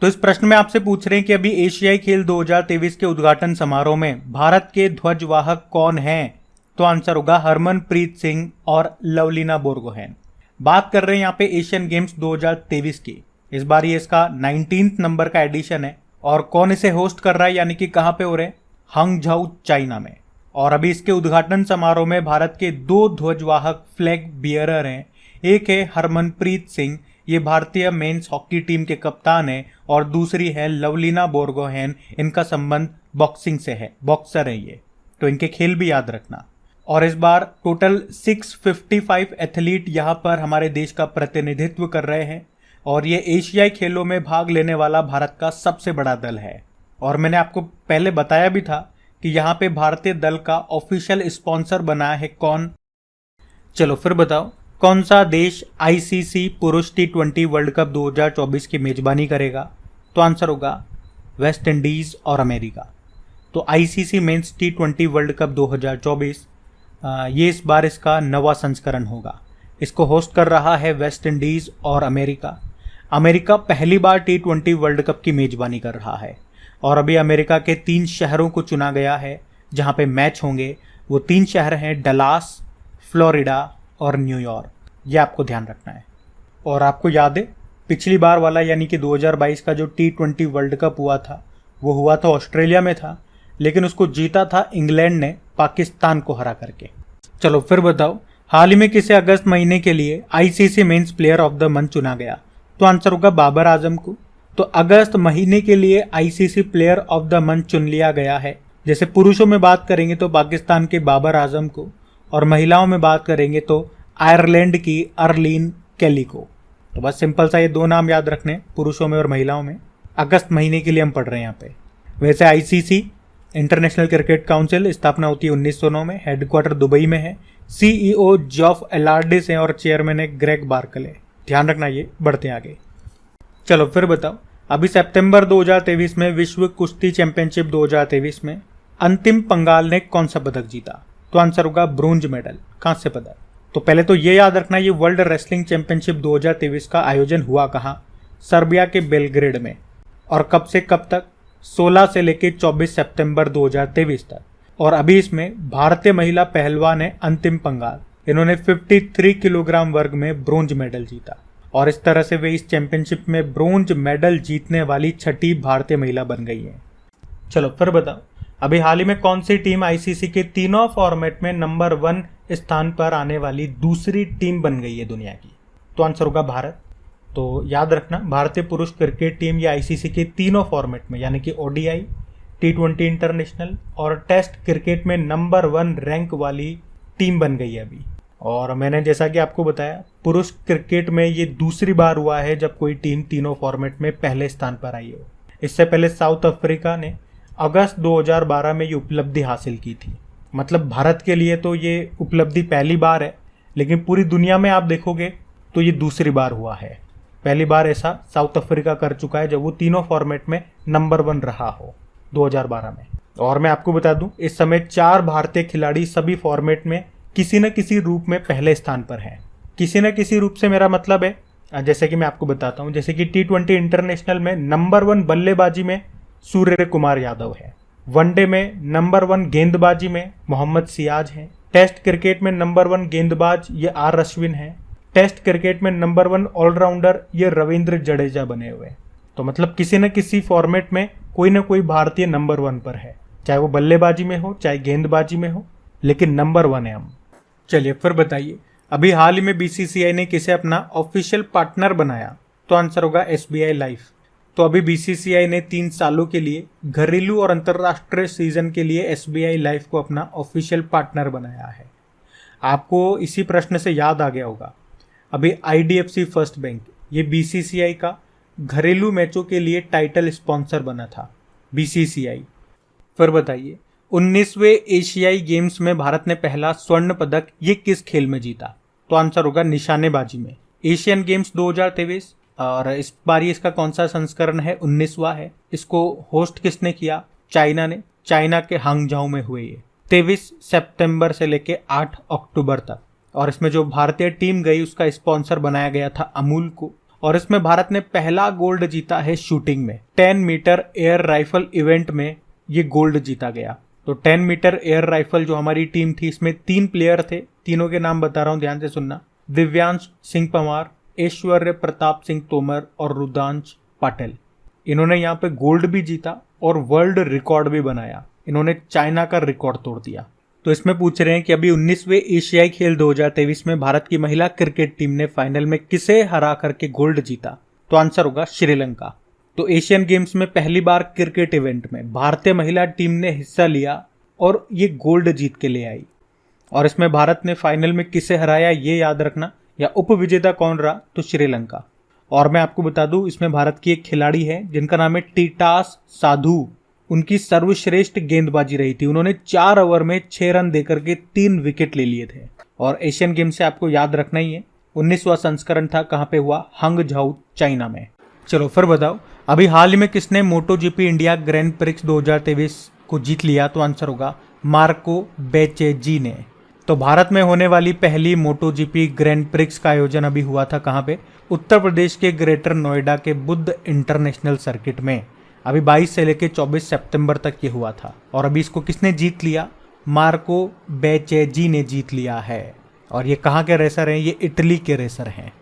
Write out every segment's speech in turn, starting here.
तो इस प्रश्न में आपसे पूछ रहे हैं कि अभी एशियाई खेल 2023 के उद्घाटन समारोह में भारत के ध्वजवाहक कौन हैं? तो आंसर होगा हरमनप्रीत सिंह और लवलीना बोरगोहेन। बात कर रहे हैं यहाँ पे एशियन गेम्स 2023 की। इस बार ये इसका 19th नंबर का एडिशन है और कौन इसे होस्ट कर रहा है, यानी कि कहाँ पे हो रहे हैं? हांगझाऊ, चाइना में। और अभी इसके उद्घाटन समारोह में भारत के 2 ध्वजवाहक फ्लैग बियरर हैं। एक है हरमनप्रीत सिंह, ये भारतीय मेंस हॉकी टीम के कप्तान है, और दूसरी है लवलीना बोरगोहेन, इनका संबंध बॉक्सिंग से है, बॉक्सर है ये, तो इनके खेल भी याद रखना। और इस बार टोटल 655 एथलीट यहाँ पर हमारे देश का प्रतिनिधित्व कर रहे हैं और ये एशियाई खेलों में भाग लेने वाला भारत का सबसे बड़ा दल है। और मैंने आपको पहले बताया भी था कि यहाँ पे भारतीय दल का ऑफिशियल स्पॉन्सर बना है कौन? चलो फिर बताओ, कौन सा देश आईसीसी पुरुष T20 वर्ल्ड कप 2024 की मेजबानी करेगा? तो आंसर होगा वेस्ट इंडीज और अमेरिका। तो ICC men's T20 world cup 2024 ये इस बार इसका 9वां संस्करण होगा। इसको होस्ट कर रहा है वेस्ट इंडीज और अमेरिका। अमेरिका पहली बार T20 वर्ल्ड कप की मेजबानी कर रहा है और अभी अमेरिका के 3 शहरों को चुना गया है जहां पे मैच होंगे। वो 3 शहर हैं डलास, फ्लोरिडा और न्यूयॉर्क। ये आपको ध्यान रखना है। और आपको याद है पिछली बार वाला यानी कि 2022 का जो T20 वर्ल्ड कप हुआ था वो हुआ था ऑस्ट्रेलिया में था, लेकिन उसको जीता था इंग्लैंड ने पाकिस्तान को हरा करके। चलो फिर बताओ, हाल ही में किसे अगस्त महीने के लिए ICC men's player of the month चुना गया? तो आंसर होगा बाबर आजम को। तो अगस्त महीने के लिए ICC player of the month चुन लिया गया है। जैसे पुरुषों में बात करेंगे तो पाकिस्तान के बाबर आजम को, और महिलाओं में बात करेंगे तो आयरलैंड की अर्लीन केली को। तो बस सिंपल सा ये 2 नाम याद रखने, पुरुषों में और महिलाओं में। अगस्त महीने के लिए हम पढ़ रहे हैं यहाँ पे। वैसे आईसीसी इंटरनेशनल क्रिकेट काउंसिल स्थापना होती है 1909 में, हेडक्वार्टर दुबई में है। सीईओ जॉफ एलार्डिस हैं और चेयरमैन है ग्रेग बार्कले। ध्यान रखना, ये बढ़ते आगे। चलो फिर बताओ, अभी सितंबर 2023 में विश्व कुश्ती चैंपियनशिप 2023 में अंतिम पंगाल ने कौन सा पदक जीता? तो आंसर होगा ब्रोंज मेडल, कांस्य पदक। तो पहले तो ये याद रखना, ये वर्ल्ड रेसलिंग चैंपियनशिप 2023 का आयोजन हुआ कहाँ? सर्बिया के बेलग्रेड में। और कब से कब तक? 16 से लेकर 24 सितंबर 2023 तक। और अभी इसमें भारतीय महिला पहलवान है अंतिम पंगाल। इन्होंने 53 किलोग्राम वर्ग में ब्रोंज मेडल जीता और इस तरह से वे इस चैंपियनशिप में ब्रोंज मेडल जीतने वाली 6ठी भारतीय महिला बन गई है। चलो फिर बताओ, अभी हाल ही में कौन सी टीम आईसीसी के तीनों फॉर्मेट में नंबर 1 स्थान पर आने वाली दूसरी टीम बन गई है दुनिया की? तो आंसर होगा भारत। तो याद रखना, भारतीय पुरुष क्रिकेट टीम या आईसीसी के तीनों फॉर्मेट में यानी कि ओडीआई, T20 इंटरनेशनल और टेस्ट क्रिकेट में नंबर 1 रैंक वाली टीम बन गई है अभी। और मैंने जैसा कि आपको बताया, पुरुष क्रिकेट में ये दूसरी बार हुआ है जब कोई टीम तीनों फॉर्मेट में पहले स्थान पर आई हो। इससे पहले साउथ अफ्रीका ने अगस्त 2012 में ये उपलब्धि हासिल की थी। मतलब भारत के लिए तो ये उपलब्धि पहली बार है, लेकिन पूरी दुनिया में आप देखोगे तो ये दूसरी बार हुआ है। पहली बार ऐसा साउथ अफ्रीका कर चुका है जब वो तीनों फॉर्मेट में नंबर 1 रहा हो 2012 में। और मैं आपको बता दूं, इस समय 4 भारतीय खिलाड़ी सभी फॉर्मेट में किसी न किसी रूप में पहले स्थान पर हैं। किसी न किसी रूप से मेरा मतलब है, जैसे कि मैं आपको बताता हूं, जैसे कि T20 इंटरनेशनल में नंबर 1 बल्लेबाजी में सूर्य कुमार यादव है। वनडे में नंबर 1 गेंदबाजी में मोहम्मद सिराज हैं। टेस्ट क्रिकेट में नंबर 1 गेंदबाज ये आर अश्विन है। टेस्ट क्रिकेट में नंबर 1 ऑलराउंडर ये रविंद्र जडेजा बने हुए। तो मतलब किसी न किसी फॉर्मेट में कोई ना कोई भारतीय नंबर 1 पर है, चाहे वो बल्लेबाजी में हो चाहे गेंदबाजी में हो, लेकिन नंबर 1 है हम। चलिए फिर बताइए, अभी हाल ही में बीसीसीआई ने किसे अपना ऑफिशियल पार्टनर बनाया? तो आंसर होगा एसबीआई लाइफ। तो अभी बीसीसीआई ने 3 सालों के लिए घरेलू और अंतर्राष्ट्रीय सीजन के लिए एसबीआई लाइफ को अपना ऑफिशियल पार्टनर बनाया है। आपको इसी प्रश्न से याद आ गया होगा, अभी आईडीएफसी फर्स्ट बैंक ये बीसीसीआई का घरेलू मैचों के लिए टाइटल स्पॉन्सर बना था, बीसीसीआई। फिर बताइए, 19वें एशियाई गेम्स में भारत ने पहला स्वर्ण पदक ये किस खेल में जीता? तो आंसर होगा निशानेबाजी में। एशियन गेम्स 2023 और इस बार इसका कौन सा संस्करण है? 19वां है। इसको होस्ट किसने किया? चाइना ने। चाइना के हांगझाऊ में हुए ये 23 सितंबर से लेके 8 अक्टूबर तक। और इसमें जो भारतीय टीम गई उसका स्पॉन्सर बनाया गया था अमूल को। और इसमें भारत ने पहला गोल्ड जीता है शूटिंग में। 10 मीटर एयर राइफल इवेंट में ये गोल्ड जीता गया। तो 10 मीटर एयर राइफल जो हमारी टीम थी, इसमें 3 प्लेयर थे, तीनों के नाम बता रहा हूं, ध्यान से सुनना। दिव्यांश सिंह पंवार, ऐश्वर्य प्रताप सिंह तोमर और रुद्रांश पाटिल। इन्होंने यहाँ पे गोल्ड भी जीता और वर्ल्ड रिकॉर्ड भी बनाया। इन्होंने चाइना का रिकॉर्ड तोड़ दिया। तो इसमें पूछ रहे हैं कि अभी 19वें एशियाई खेल 2023 में भारत की महिला क्रिकेट टीम ने फाइनल में किसे हरा करके गोल्ड जीता? तो आंसर होगा श्रीलंका। तो एशियन गेम्स में पहली बार क्रिकेट इवेंट में भारतीय महिला टीम ने हिस्सा लिया और ये गोल्ड जीत के ले आई। और इसमें भारत ने फाइनल में किसे हराया ये याद रखना, या उप विजेता कौन रहा? तो श्रीलंका। और मैं आपको बता दूं, इसमें भारत की एक खिलाड़ी है जिनका नाम है टीटास साधु। उनकी सर्वश्रेष्ठ गेंदबाजी रही थी। उन्होंने 4 ओवर में 6 रन देकर के 3 विकेट ले लिए थे। और एशियन गेम से आपको याद रखना ही है, 19वां संस्करण था, कहां पे हुआ? हंगझाऊ, चाइना में। चलो फिर बताओ, अभी हाल ही में किसने मोटो जीपी इंडिया ग्रैंड प्रिक्स 2023 को जीत लिया? तो आंसर होगा मार्को बेचेजी ने। तो भारत में होने वाली पहली मोटो जीपी ग्रैंड प्रिक्स का आयोजन अभी हुआ था कहां पे? उत्तर प्रदेश के ग्रेटर नोएडा के बुद्ध इंटरनेशनल सर्किट में। अभी 22 से लेकर 24 सितंबर तक ये हुआ था। और अभी इसको किसने जीत लिया? मार्को बेचेजी ने जीत लिया है। और ये कहाँ के रेसर हैं? ये इटली के रेसर हैं।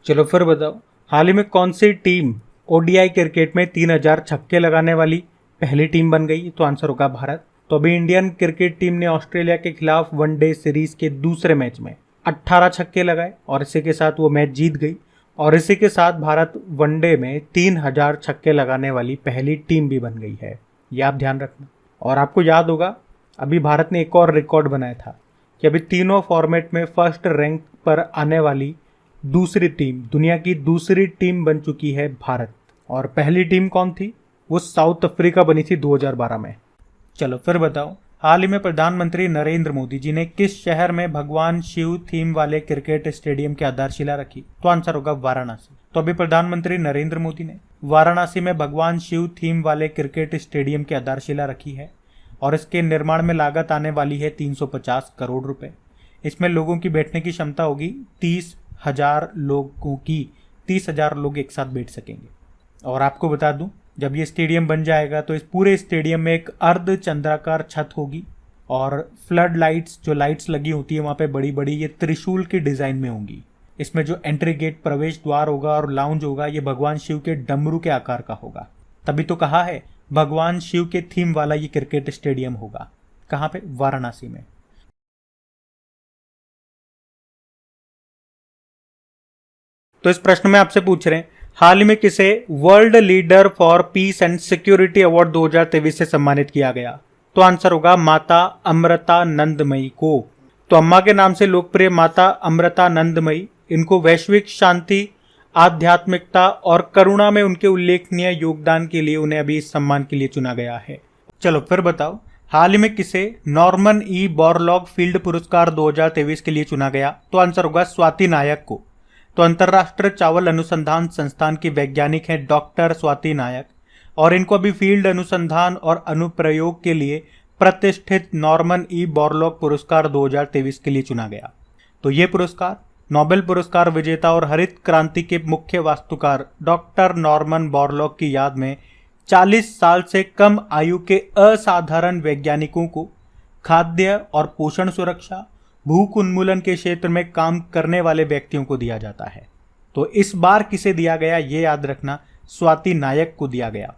चलो फिर बताओ, हाल ही में कौन सी टीम ओडीआई क्रिकेट में 3000 छक्के लगाने वाली पहली टीम बन गई? तो आंसर होगा भारत। तो अभी इंडियन क्रिकेट टीम ने ऑस्ट्रेलिया के खिलाफ वनडे सीरीज के दूसरे मैच में 18 छक्के लगाए और इसी के साथ वो मैच जीत गई। और इसी के साथ भारत वनडे में 3000 छक्के लगाने वाली पहली टीम भी बन गई है। ये आप ध्यान रखना। और आपको याद होगा, अभी भारत ने एक और रिकॉर्ड बनाया था कि अभी तीनों फॉर्मेट में फर्स्ट रैंक पर आने वाली दूसरी टीम, दुनिया की दूसरी टीम बन चुकी है भारत। और पहली टीम कौन थी? वो साउथ अफ्रीका बनी थी 2012 में। चलो फिर बताओ, हाल ही में प्रधानमंत्री नरेंद्र मोदी जी ने किस शहर में भगवान शिव थीम वाले क्रिकेट स्टेडियम की आधारशिला रखी? तो आंसर होगा वाराणसी। तो अभी प्रधानमंत्री नरेंद्र मोदी ने वाराणसी में भगवान शिव थीम वाले क्रिकेट स्टेडियम की आधारशिला रखी है। और इसके निर्माण में लागत आने वाली है 350 करोड़ रुपए। इसमें लोगों की बैठने की क्षमता होगी 30,000 लोगों की। 30,000 लोग एक साथ बैठ सकेंगे। और आपको बता दूं, जब ये स्टेडियम बन जाएगा तो इस पूरे स्टेडियम में एक अर्ध चंद्राकार छत होगी और फ्लड लाइट्स, जो लाइट्स लगी होती है वहां पे बड़ी बड़ी, ये त्रिशूल की डिजाइन में होंगी। इसमें जो एंट्री गेट, प्रवेश द्वार होगा और लाउंज होगा, ये भगवान शिव के डमरू के आकार का होगा। तभी तो कहा है भगवान शिव के थीम वाला ये क्रिकेट स्टेडियम होगा। कहां पे? वाराणसी में। तो इस प्रश्न में आपसे पूछ रहे हैं, हाल ही में किसे world leader for piece and security award 2023 से सम्मानित किया गया? तो आंसर होगा माता अमृतानंदमयी को। तो अम्मा के नाम से लोकप्रिय माता अमृतानंदमयी, इनको वैश्विक शांति, आध्यात्मिकता और करुणा में उनके उल्लेखनीय योगदान के लिए उन्हें अभी इस सम्मान के लिए चुना गया है। चलो फिर बताओ, हाल ही में किसे नॉर्मन ई बोरलॉग फील्ड पुरस्कार 2023 के लिए चुना गया? तो आंसर होगा स्वाति नायक को। तो अंतर्राष्ट्रीय चावल अनुसंधान संस्थान की वैज्ञानिक हैं डॉक्टर स्वाति नायक, और इनको अभी फील्ड अनुसंधान और अनुप्रयोग के लिए प्रतिष्ठित नॉर्मन ई बोरलॉग पुरस्कार 2023 के लिए चुना गया। तो ये पुरस्कार नोबेल पुरस्कार विजेता और हरित क्रांति के मुख्य वास्तुकार डॉक्टर नॉर्मन बोरलॉग की याद में 40 साल से कम आयु के असाधारण वैज्ञानिकों को खाद्य और पोषण सुरक्षा, भूख उन्मूलन के क्षेत्र में काम करने वाले व्यक्तियों को दिया जाता है। तो इस बार किसे दिया गया ये याद रखना, स्वाति नायक को दिया गया।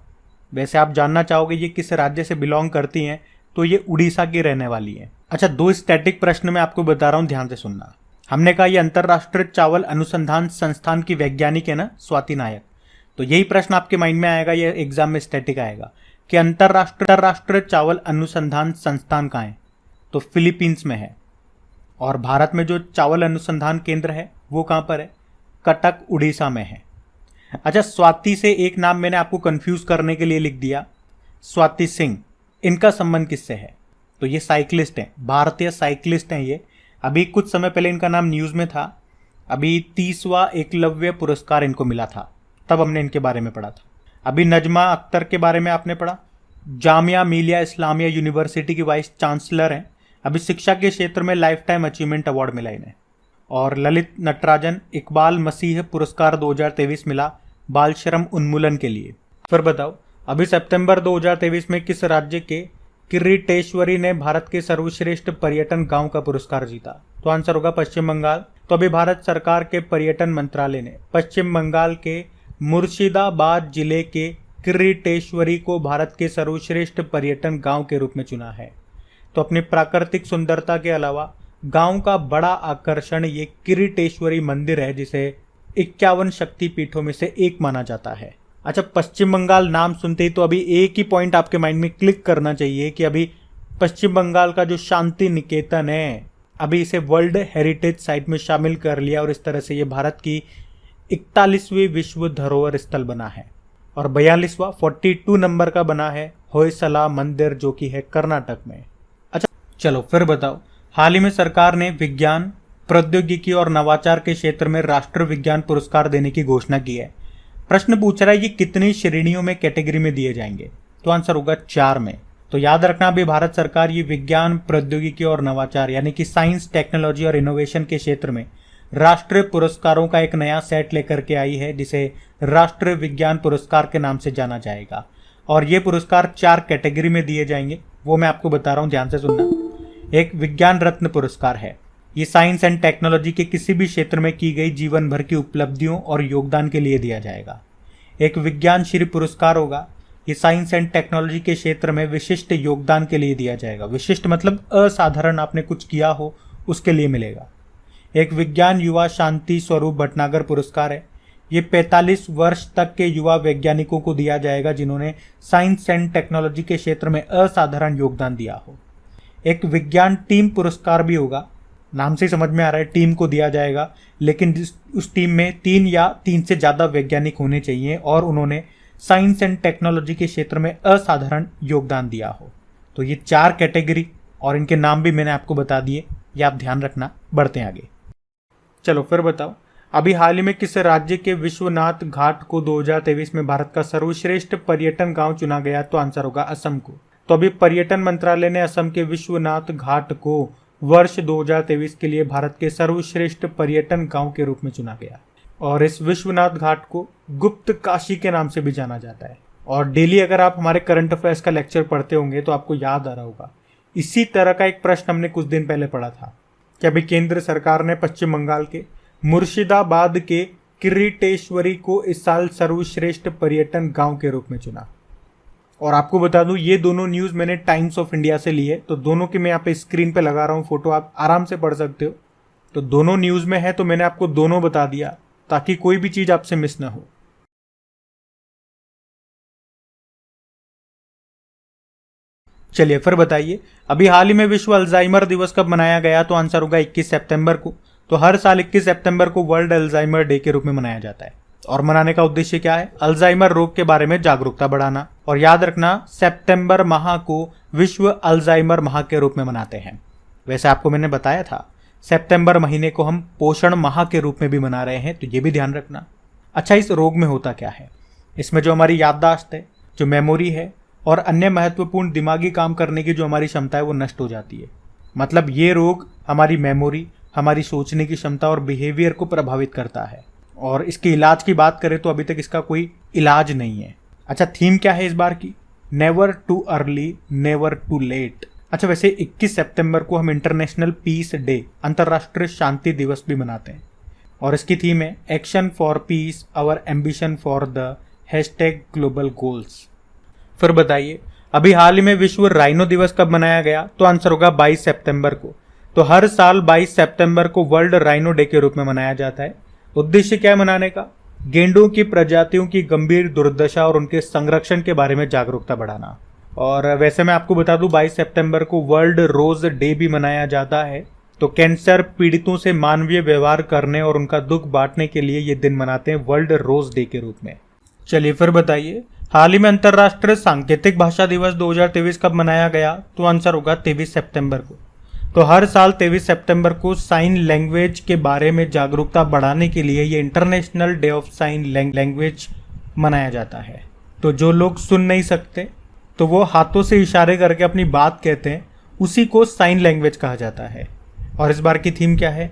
वैसे आप जानना चाहोगे ये किस राज्य से बिलोंग करती हैं, तो ये उड़ीसा की रहने वाली है। अच्छा, 2 स्टैटिक प्रश्न मैं आपको बता रहा हूं, ध्यान से सुनना। हमने कहा ये अंतर्राष्ट्रीय चावल अनुसंधान संस्थान की वैज्ञानिक है ना, स्वाति नायक। तो यही प्रश्न आपके माइंड में आएगा, ये एग्जाम में स्टैटिक आएगा कि अंतर्राष्ट्रीय चावल अनुसंधान संस्थान कहाँ है? तो फिलीपींस में है। और भारत में जो चावल अनुसंधान केंद्र है वो कहाँ पर है? कटक, उड़ीसा में है। अच्छा, स्वाति से एक नाम मैंने आपको कंफ्यूज करने के लिए लिख दिया, स्वाति सिंह। इनका संबंध किससे है? तो ये साइकिलिस्ट हैं, भारतीय साइकिलिस्ट हैं ये। अभी कुछ समय पहले इनका नाम न्यूज़ में था। अभी 30वां एकलव्य पुरस्कार इनको मिला था, तब हमने इनके बारे में पढ़ा था। अभी नजमा अख्तर के बारे में आपने पढ़ा, जामिया मिलिया इस्लामिया यूनिवर्सिटी की वाइस चांसलर हैं। अभी शिक्षा के क्षेत्र में लाइफ टाइम अचीवमेंट अवार्ड मिला इन्हें। और ललित नटराजन इकबाल मसीह पुरस्कार 2023 मिला बाल श्रम उन्मूलन के लिए। फिर बताओ अभी सितंबर 2023 में किस राज्य के किरीटेश्वरी ने भारत के सर्वश्रेष्ठ पर्यटन गांव का पुरस्कार जीता? तो आंसर होगा पश्चिम बंगाल। तो अभी भारत सरकार के पर्यटन मंत्रालय ने पश्चिम बंगाल के मुर्शिदाबाद जिले के किरीटेश्वरी को भारत के सर्वश्रेष्ठ पर्यटन गांव के रूप में चुना है। तो अपनी प्राकृतिक सुंदरता के अलावा गांव का बड़ा आकर्षण ये किरीटेश्वरी मंदिर है, जिसे 51 शक्तिपीठों में से एक माना जाता है। अच्छा, पश्चिम बंगाल नाम सुनते ही तो अभी एक ही पॉइंट आपके माइंड में क्लिक करना चाहिए कि अभी पश्चिम बंगाल का जो शांति निकेतन है, अभी इसे वर्ल्ड हेरिटेज साइट में शामिल कर लिया और इस तरह से ये भारत की 41वीं विश्व धरोहर स्थल बना है। और 42वां 42 नंबर का बना है होयसला मंदिर, जो कि है कर्नाटक में। अच्छा चलो फिर बताओ, हाल ही में सरकार ने विज्ञान, प्रौद्योगिकी और नवाचार के क्षेत्र में राष्ट्रीय विज्ञान पुरस्कार देने की घोषणा की है। प्रश्न पूछ रहा है ये कितनी श्रेणियों में, कैटेगरी में दिए जाएंगे? तो आंसर होगा 4 में। तो याद रखना अभी भारत सरकार ये विज्ञान, प्रौद्योगिकी और नवाचार यानी कि साइंस, टेक्नोलॉजी और इनोवेशन के क्षेत्र में राष्ट्रीय पुरस्कारों का एक नया सेट लेकर के आई है, जिसे राष्ट्रीय विज्ञान पुरस्कार के नाम से जाना जाएगा। और ये पुरस्कार 4 कैटेगरी में दिए जाएंगे, वो मैं आपको बता रहा हूँ, ध्यान से सुनना। एक विज्ञान रत्न पुरस्कार है, ये साइंस एंड टेक्नोलॉजी के किसी भी क्षेत्र में की गई जीवन भर की उपलब्धियों और योगदान के लिए दिया जाएगा। एक विज्ञान श्री पुरस्कार होगा, ये साइंस एंड टेक्नोलॉजी के क्षेत्र में विशिष्ट योगदान के लिए दिया जाएगा। विशिष्ट मतलब असाधारण, आपने कुछ किया हो उसके लिए मिलेगा। एक विज्ञान युवा शांति स्वरूप भटनागर पुरस्कार है, ये 45 वर्ष तक के युवा वैज्ञानिकों को दिया जाएगा जिन्होंने साइंस एंड टेक्नोलॉजी के क्षेत्र में असाधारण योगदान दिया हो। एक विज्ञान टीम पुरस्कार भी होगा, नाम से समझ में आ रहा है टीम को दिया जाएगा, लेकिन उस टीम में 3 या 3 से ज़्यादा वैज्ञानिक होने चाहिए और उन्होंने साइंस एंड टेक्नोलॉजी के क्षेत्र में असाधारण योगदान दिया हो। तो ये 4 कैटेगरी और इनके नाम भी मैंने आपको बता दिए, ये आप ध्यान रखना। बढ़ते हैं आगे। चलो फिर बताओ, अभी हाल ही में किस राज्य के विश्वनाथ घाट को 2023 में भारत का सर्वश्रेष्ठ पर्यटन गांव चुना गया? तो आंसर होगा असम को। तो अभी पर्यटन मंत्रालय ने असम के विश्वनाथ घाट को वर्ष 2023 के लिए भारत के सर्वश्रेष्ठ पर्यटन गांव के रूप में चुना गया। और इस विश्वनाथ घाट को गुप्त काशी के नाम से भी जाना जाता है। और डेली अगर आप हमारे करंट अफेयर्स का लेक्चर पढ़ते होंगे तो आपको याद आ रहा होगा, इसी तरह का एक प्रश्न हमने कुछ दिन पहले पढ़ा था कि अभी केंद्र सरकार ने पश्चिम बंगाल के मुर्शिदाबाद के किरीटेश्वरी को इस साल सर्वश्रेष्ठ पर्यटन गांव के रूप में चुना। और आपको बता दूं, ये दोनों न्यूज़ मैंने टाइम्स ऑफ इंडिया से ली है, तो दोनों की मैं यहाँ पे स्क्रीन पे लगा रहा हूँ फोटो, आप आराम से पढ़ सकते हो। तो दोनों न्यूज़ में है, तो मैंने आपको दोनों बता दिया ताकि कोई भी चीज़ आपसे मिस ना हो। चलिए फिर बताइए, अभी हाल ही में विश्व अल्जाइमर दिवस कब मनाया गया? तो आंसर होगा 21 सितंबर को। तो हर साल 21 सितंबर को वर्ल्ड अल्जाइमर डे के रूप में मनाया जाता है। और मनाने का उद्देश्य क्या है? अल्जाइमर रोग के बारे में जागरूकता बढ़ाना। और याद रखना, सितंबर माह को विश्व अल्जाइमर माह के रूप में मनाते हैं। वैसे आपको मैंने बताया था सितंबर महीने को हम पोषण माह के रूप में भी मना रहे हैं, तो ये भी ध्यान रखना। अच्छा, इस रोग में होता क्या है? इसमें जो हमारी याददाश्त है, जो मेमोरी है और अन्य महत्वपूर्ण दिमागी काम करने की जो हमारी क्षमता है वो नष्ट हो जाती है। मतलब ये रोग हमारी मेमोरी, हमारी सोचने की क्षमता और बिहेवियर को प्रभावित करता है। और इसके इलाज की बात करें तो अभी तक इसका कोई इलाज नहीं है। अच्छा, थीम क्या है इस बार की? Never too early, never too late. अच्छा, वैसे 21 सितंबर को हम इंटरनेशनल पीस डे, अंतर्राष्ट्रीय शांति दिवस भी मनाते हैं। और इसकी थीम है action for peace, our ambition for the #global goals. फिर बताइए, अभी हाल ही में विश्व राइनो दिवस कब मनाया गया? तो आंसर होगा 22 सितंबर को। तो हर साल 22 सितंबर को वर्ल्ड राइनो डे के रूप में मनाया जाता है। उद्देश्य क्या है मनाने का? गेंडों की प्रजातियों की गंभीर दुर्दशा और उनके संरक्षण के बारे में जागरूकता बढ़ाना। और वैसे मैं आपको बता दूं, 22 सितंबर को वर्ल्ड रोज डे भी मनाया जाता है। तो कैंसर पीड़ितों से मानवीय व्यवहार करने और उनका दुख बांटने के लिए ये दिन मनाते हैं वर्ल्ड रोज डे के रूप में। चलिए फिर बताइए, हाल ही में अंतर्राष्ट्रीय सांकेतिक भाषा दिवस 2023 कब मनाया गया? तो आंसर होगा 23 सितंबर को। तो हर साल 23 सितंबर को साइन लैंग्वेज के बारे में जागरूकता बढ़ाने के लिए ये international day of sine language मनाया जाता है। तो जो लोग सुन नहीं सकते तो वो हाथों से इशारे करके अपनी बात कहते हैं, उसी को साइन लैंग्वेज कहा जाता है। और इस बार की थीम क्या है?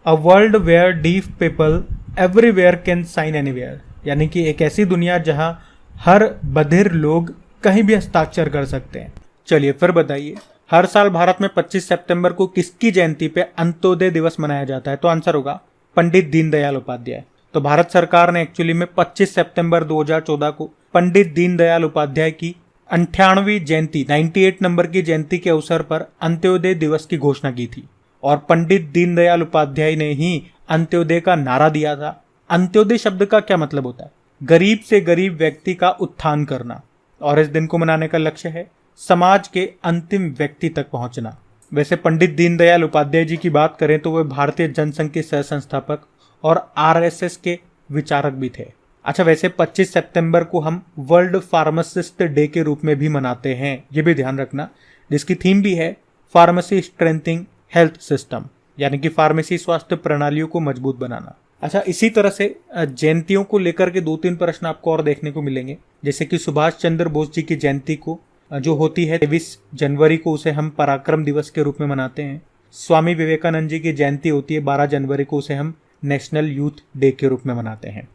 A world where deaf people everywhere can sign anywhere, यानी कि एक ऐसी दुनिया जहां हर बधिर लोग कहीं भी हस्ताक्षर कर सकते हैं। चलिए फिर बताइए, हर साल भारत में 25 सितंबर को किसकी जयंती पे अंत्योदय दिवस मनाया जाता है? तो आंसर होगा पंडित दीनदयाल उपाध्याय। तो भारत सरकार ने एक्चुअली में 25 सितंबर 2014 को पंडित दीनदयाल उपाध्याय की 98वीं जयंती 98 नंबर की जयंती के अवसर पर अंत्योदय दिवस की घोषणा की थी। और पंडित दीनदयाल उपाध्याय ने ही अंत्योदय का नारा दिया था। अंत्योदय शब्द का क्या मतलब होता है? गरीब से गरीब व्यक्ति का उत्थान करना। और इस दिन को मनाने का लक्ष्य है समाज के अंतिम व्यक्ति तक पहुंचना। वैसे पंडित दीनदयाल उपाध्याय जी की बात करें तो वे भारतीय जनसंघ के सह संस्थापक और आरएसएस के विचारक भी थे। अच्छा, वैसे 25 सितंबर को हम वर्ल्ड फार्मासिस्ट डे के रूप में भी मनाते हैं, ये भी ध्यान रखना, जिसकी थीम भी है फार्मेसी स्ट्रेंथिंग हेल्थ सिस्टम, यानी कि फार्मेसी स्वास्थ्य प्रणालियों को मजबूत बनाना। अच्छा, इसी तरह से जयंतियों को लेकर के 2-3 प्रश्न आपको और देखने को मिलेंगे, जैसे कि सुभाष चंद्र बोस जी की जयंती को जो होती है 23 जनवरी को, उसे हम पराक्रम दिवस के रूप में मनाते हैं। स्वामी विवेकानंद जी की जयंती होती है 12 जनवरी को, उसे हम नेशनल यूथ डे के रूप में मनाते हैं।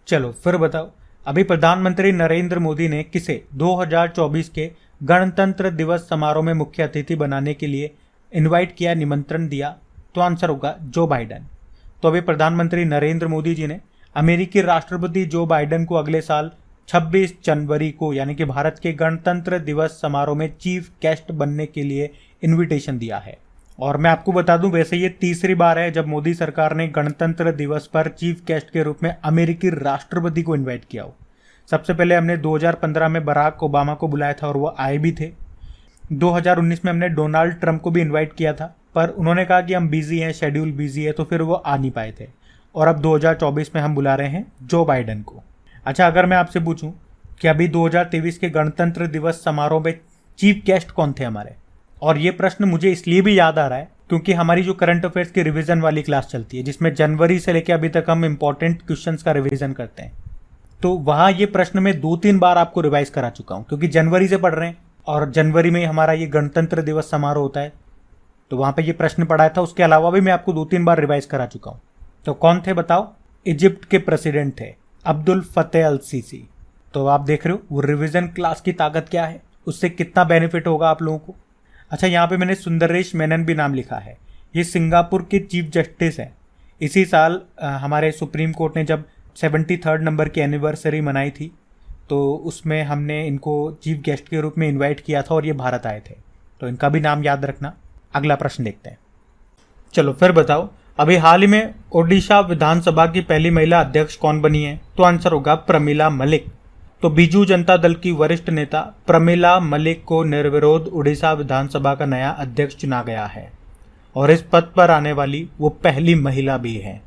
चलो फिर बताओ, अभी प्रधानमंत्री नरेंद्र मोदी ने किसे 2024 के गणतंत्र दिवस समारोह में मुख्य अतिथि बनाने के लिए इनवाइट किया, निमंत्रण दिया? तो आंसर होगा जो बाइडेन। तो अभी प्रधानमंत्री नरेंद्र मोदी जी ने अमेरिकी राष्ट्रपति जो बाइडेन को अगले साल 26 जनवरी को, यानी कि भारत के गणतंत्र दिवस समारोह में चीफ गेस्ट बनने के लिए इनविटेशन दिया है। और मैं आपको बता दूं, वैसे ये तीसरी बार है जब मोदी सरकार ने गणतंत्र दिवस पर चीफ गेस्ट के रूप में अमेरिकी राष्ट्रपति को इन्वाइट किया हो। सबसे पहले हमने 2015 में बराक ओबामा को बुलाया था और वो आए भी थे। 2019 में हमने डोनाल्ड ट्रंप को भी इन्वाइट किया था, पर उन्होंने कहा कि हम बिजी हैं, शेड्यूल बिजी है, तो फिर वो आ नहीं पाए थे। और अब 2024 में हम बुला रहे हैं जो बाइडेन को। अच्छा, अगर मैं आपसे पूछूं कि अभी 2023 के गणतंत्र दिवस समारोह में चीफ गेस्ट कौन थे हमारे, और ये प्रश्न मुझे इसलिए भी याद आ रहा है क्योंकि हमारी जो करंट अफेयर्स की रिवीजन वाली क्लास चलती है, जिसमें जनवरी से लेकर अभी तक हम इंपॉर्टेंट क्वेश्चंस का रिवीजन करते हैं, तो वहां ये प्रश्न मैं 2-3 बार आपको रिवाइज करा चुका हूं, क्योंकि जनवरी से पढ़ रहे हैं और जनवरी में हमारा ये गणतंत्र दिवस समारोह होता है, तो वहां पे ये प्रश्न पढ़ाया था। उसके अलावा भी मैं आपको 2-3 बार रिवाइज करा चुका हूं। तो कौन थे बताओ? इजिप्ट के प्रेसिडेंट थे अब्दुल फतेह अल सीसी। तो आप देख रहे हो वो रिवीजन क्लास की ताकत क्या है, उससे कितना बेनिफिट होगा आप लोगों को। अच्छा, यहाँ पे मैंने सुंदरेश मेनन भी नाम लिखा है, ये सिंगापुर के चीफ जस्टिस हैं। इसी साल हमारे सुप्रीम कोर्ट ने जब 73rd नंबर की एनिवर्सरी मनाई थी, तो उसमें हमने इनको चीफ गेस्ट के रूप में इन्वाइट किया था और ये भारत आए थे, तो इनका भी नाम याद रखना। अगला प्रश्न देखते हैं। चलो फिर बताओ, अभी हाल ही में ओडिशा विधानसभा की पहली महिला अध्यक्ष कौन बनी है? तो आंसर होगा प्रमिला मलिक। तो बीजू जनता दल की वरिष्ठ नेता प्रमिला मलिक को निर्विरोध उड़ीसा विधानसभा का नया अध्यक्ष चुना गया है और इस पद पर आने वाली वो पहली महिला भी है।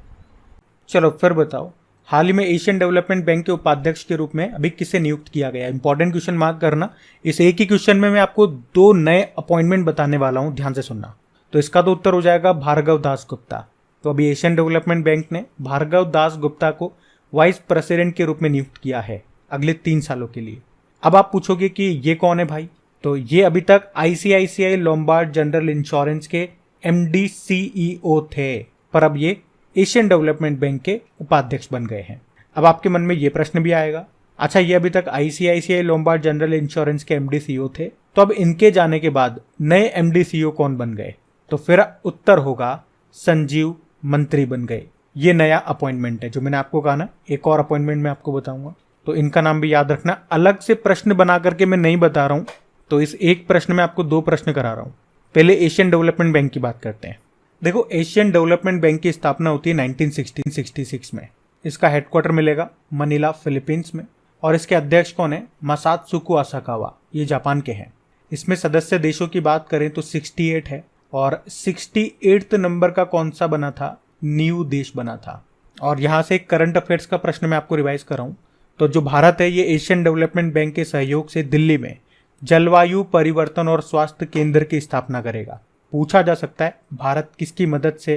चलो फिर बताओ, हाल ही में एशियन डेवलपमेंट बैंक के उपाध्यक्ष के रूप में अभी किसे नियुक्त किया गया? इंपॉर्टेंट क्वेश्चन मार्क करना। इस एक ही क्वेश्चन में मैं आपको 2 नए अपॉइंटमेंट बताने वाला हूं, ध्यान से सुनना। तो इसका तो उत्तर हो जाएगा भार्गव दास गुप्ता। तो अभी एशियन डेवलपमेंट बैंक ने भार्गव दास गुप्ता को वाइस प्रेसिडेंट के रूप में नियुक्त किया है अगले 3 सालों के लिए। अब आप पूछोगे कि ये कौन है भाई? तो ये अभी तक आईसीआईसीआई लोम्बार्ड जनरल इंश्योरेंस के एमडी सीईओ थे, पर अब ये एशियन डेवलपमेंट बैंक के उपाध्यक्ष बन गए हैं। अब आपके मन में ये प्रश्न भी आएगा, अच्छा ये अभी तक आईसीआईसीआई लोम्बार्ड जनरल इंश्योरेंस के एमडी सीईओ थे, तो अब इनके जाने के बाद नए एमडी सीईओ कौन बन गए? तो फिर उत्तर होगा संजीव मंत्री बन गए। ये नया अपॉइंटमेंट है जो मैंने आपको कहा ना, एक और अपॉइंटमेंट मैं आपको बताऊंगा, तो इनका नाम भी याद रखना। अलग से प्रश्न बना करके मैं नहीं बता रहा हूं, तो इस एक प्रश्न में आपको 2 प्रश्न करा रहा हूं। पहले एशियन डेवलपमेंट बैंक की बात करते हैं। देखो, एशियन डेवलपमेंट बैंक की स्थापना होती है 1966 में। इसका हेडक्वार्टर मिलेगा मनीला फिलीपींस में और इसके अध्यक्ष कौन है? मासात्सुको असाकावा, ये जापान के हैं। इसमें सदस्य देशों की बात करें तो 68 है और 68th नंबर का कौन सा बना था? न्यू देश बना था। और यहाँ से एक करंट अफेयर्स का प्रश्न मैं आपको रिवाइज कर रहा हूँ। तो जो भारत है ये एशियन डेवलपमेंट बैंक के सहयोग से दिल्ली में जलवायु परिवर्तन और स्वास्थ्य केंद्र की स्थापना करेगा। पूछा जा सकता है भारत किसकी मदद से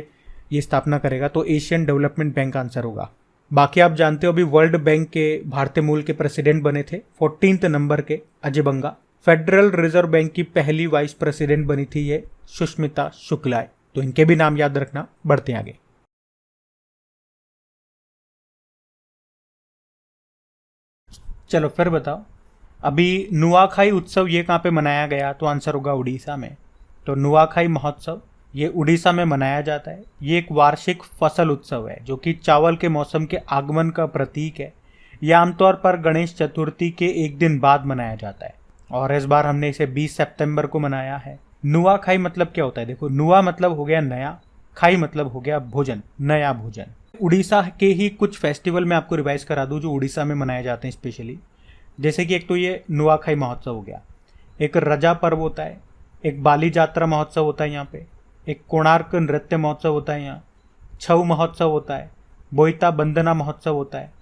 ये स्थापना करेगा, तो एशियन डेवलपमेंट बैंक आंसर होगा। बाकी आप जानते हो अभी वर्ल्ड बैंक के भारतीय मूल के प्रेसिडेंट बने थे 14th नंबर के अजय बंगा। फेडरल रिजर्व बैंक की पहली वाइस प्रेसिडेंट बनी थी ये सुष्मिता शुक्ला। तो इनके भी नाम याद रखना। बढ़ते हैं आगे। चलो फिर बताओ, अभी नुआखाई उत्सव ये कहाँ पे मनाया गया? तो आंसर होगा उड़ीसा में। तो नुआखाई महोत्सव ये उड़ीसा में मनाया जाता है। ये एक वार्षिक फसल उत्सव है जो कि चावल के मौसम के आगमन का प्रतीक है। यह आमतौर पर गणेश चतुर्थी के एक दिन बाद मनाया जाता है और इस बार हमने इसे 20 सितंबर को मनाया है। नुआखाई मतलब क्या होता है? देखो, नुआ मतलब हो गया नया, खाई मतलब हो गया भोजन, नया भोजन। उड़ीसा के ही कुछ फेस्टिवल मैं आपको रिवाइज करा दूं जो उड़ीसा में मनाए जाते हैं स्पेशली। जैसे कि एक तो ये नुआखाई महोत्सव हो गया, एक रजा पर्व होता है, एक बाली जात्रा महोत्सव होता है यहाँ पे, एक कोणार्क नृत्य महोत्सव होता है यहाँ, छऊ महोत्सव होता है, बोईता बंदना महोत्सव होता है,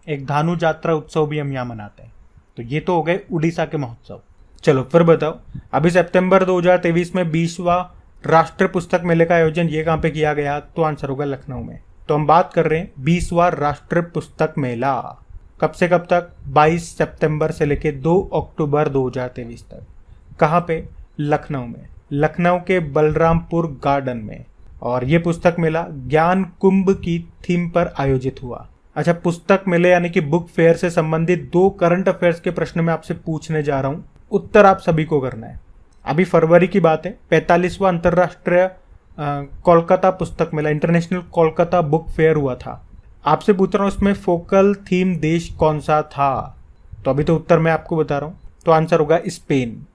एक धानु जात्रा उत्सव भी हम यहाँ मनाते हैं। तो ये तो हो गए उड़ीसा के महोत्सव। चलो फिर बताओ, अभी सितंबर 2023 में 20वां राष्ट्रीय पुस्तक मेले का आयोजन ये कहाँ पे किया गया? तो आंसर होगा लखनऊ में। तो हम बात कर रहे हैं 20वां राष्ट्रीय पुस्तक मेला। कब से कब तक? 22 सितंबर से लेके 2 अक्टूबर 2023 तक। कहाँ पे? लखनऊ में, लखनऊ के बलरामपुर गार्डन में। और ये पुस्तक मेला ज्ञान कुंभ की थीम पर आयोजित हुआ। अच्छा, पुस्तक मेले यानी कि बुक फेयर से संबंधित 2 करंट अफेयर्स के प्रश्न मैं आपसे पूछने जा रहा हूं, उत्तर आप सभी को करना है। अभी फरवरी की बात है, 45वां अंतर्राष्ट्रीय कोलकाता पुस्तक मेला, इंटरनेशनल कोलकाता बुक फेयर हुआ था। आपसे पूछ रहा हूं इसमें फोकल थीम देश कौन सा था? तो अभी तो उत्तर मैं आपको बता रहा हूं, तो आंसर होगा स्पेन।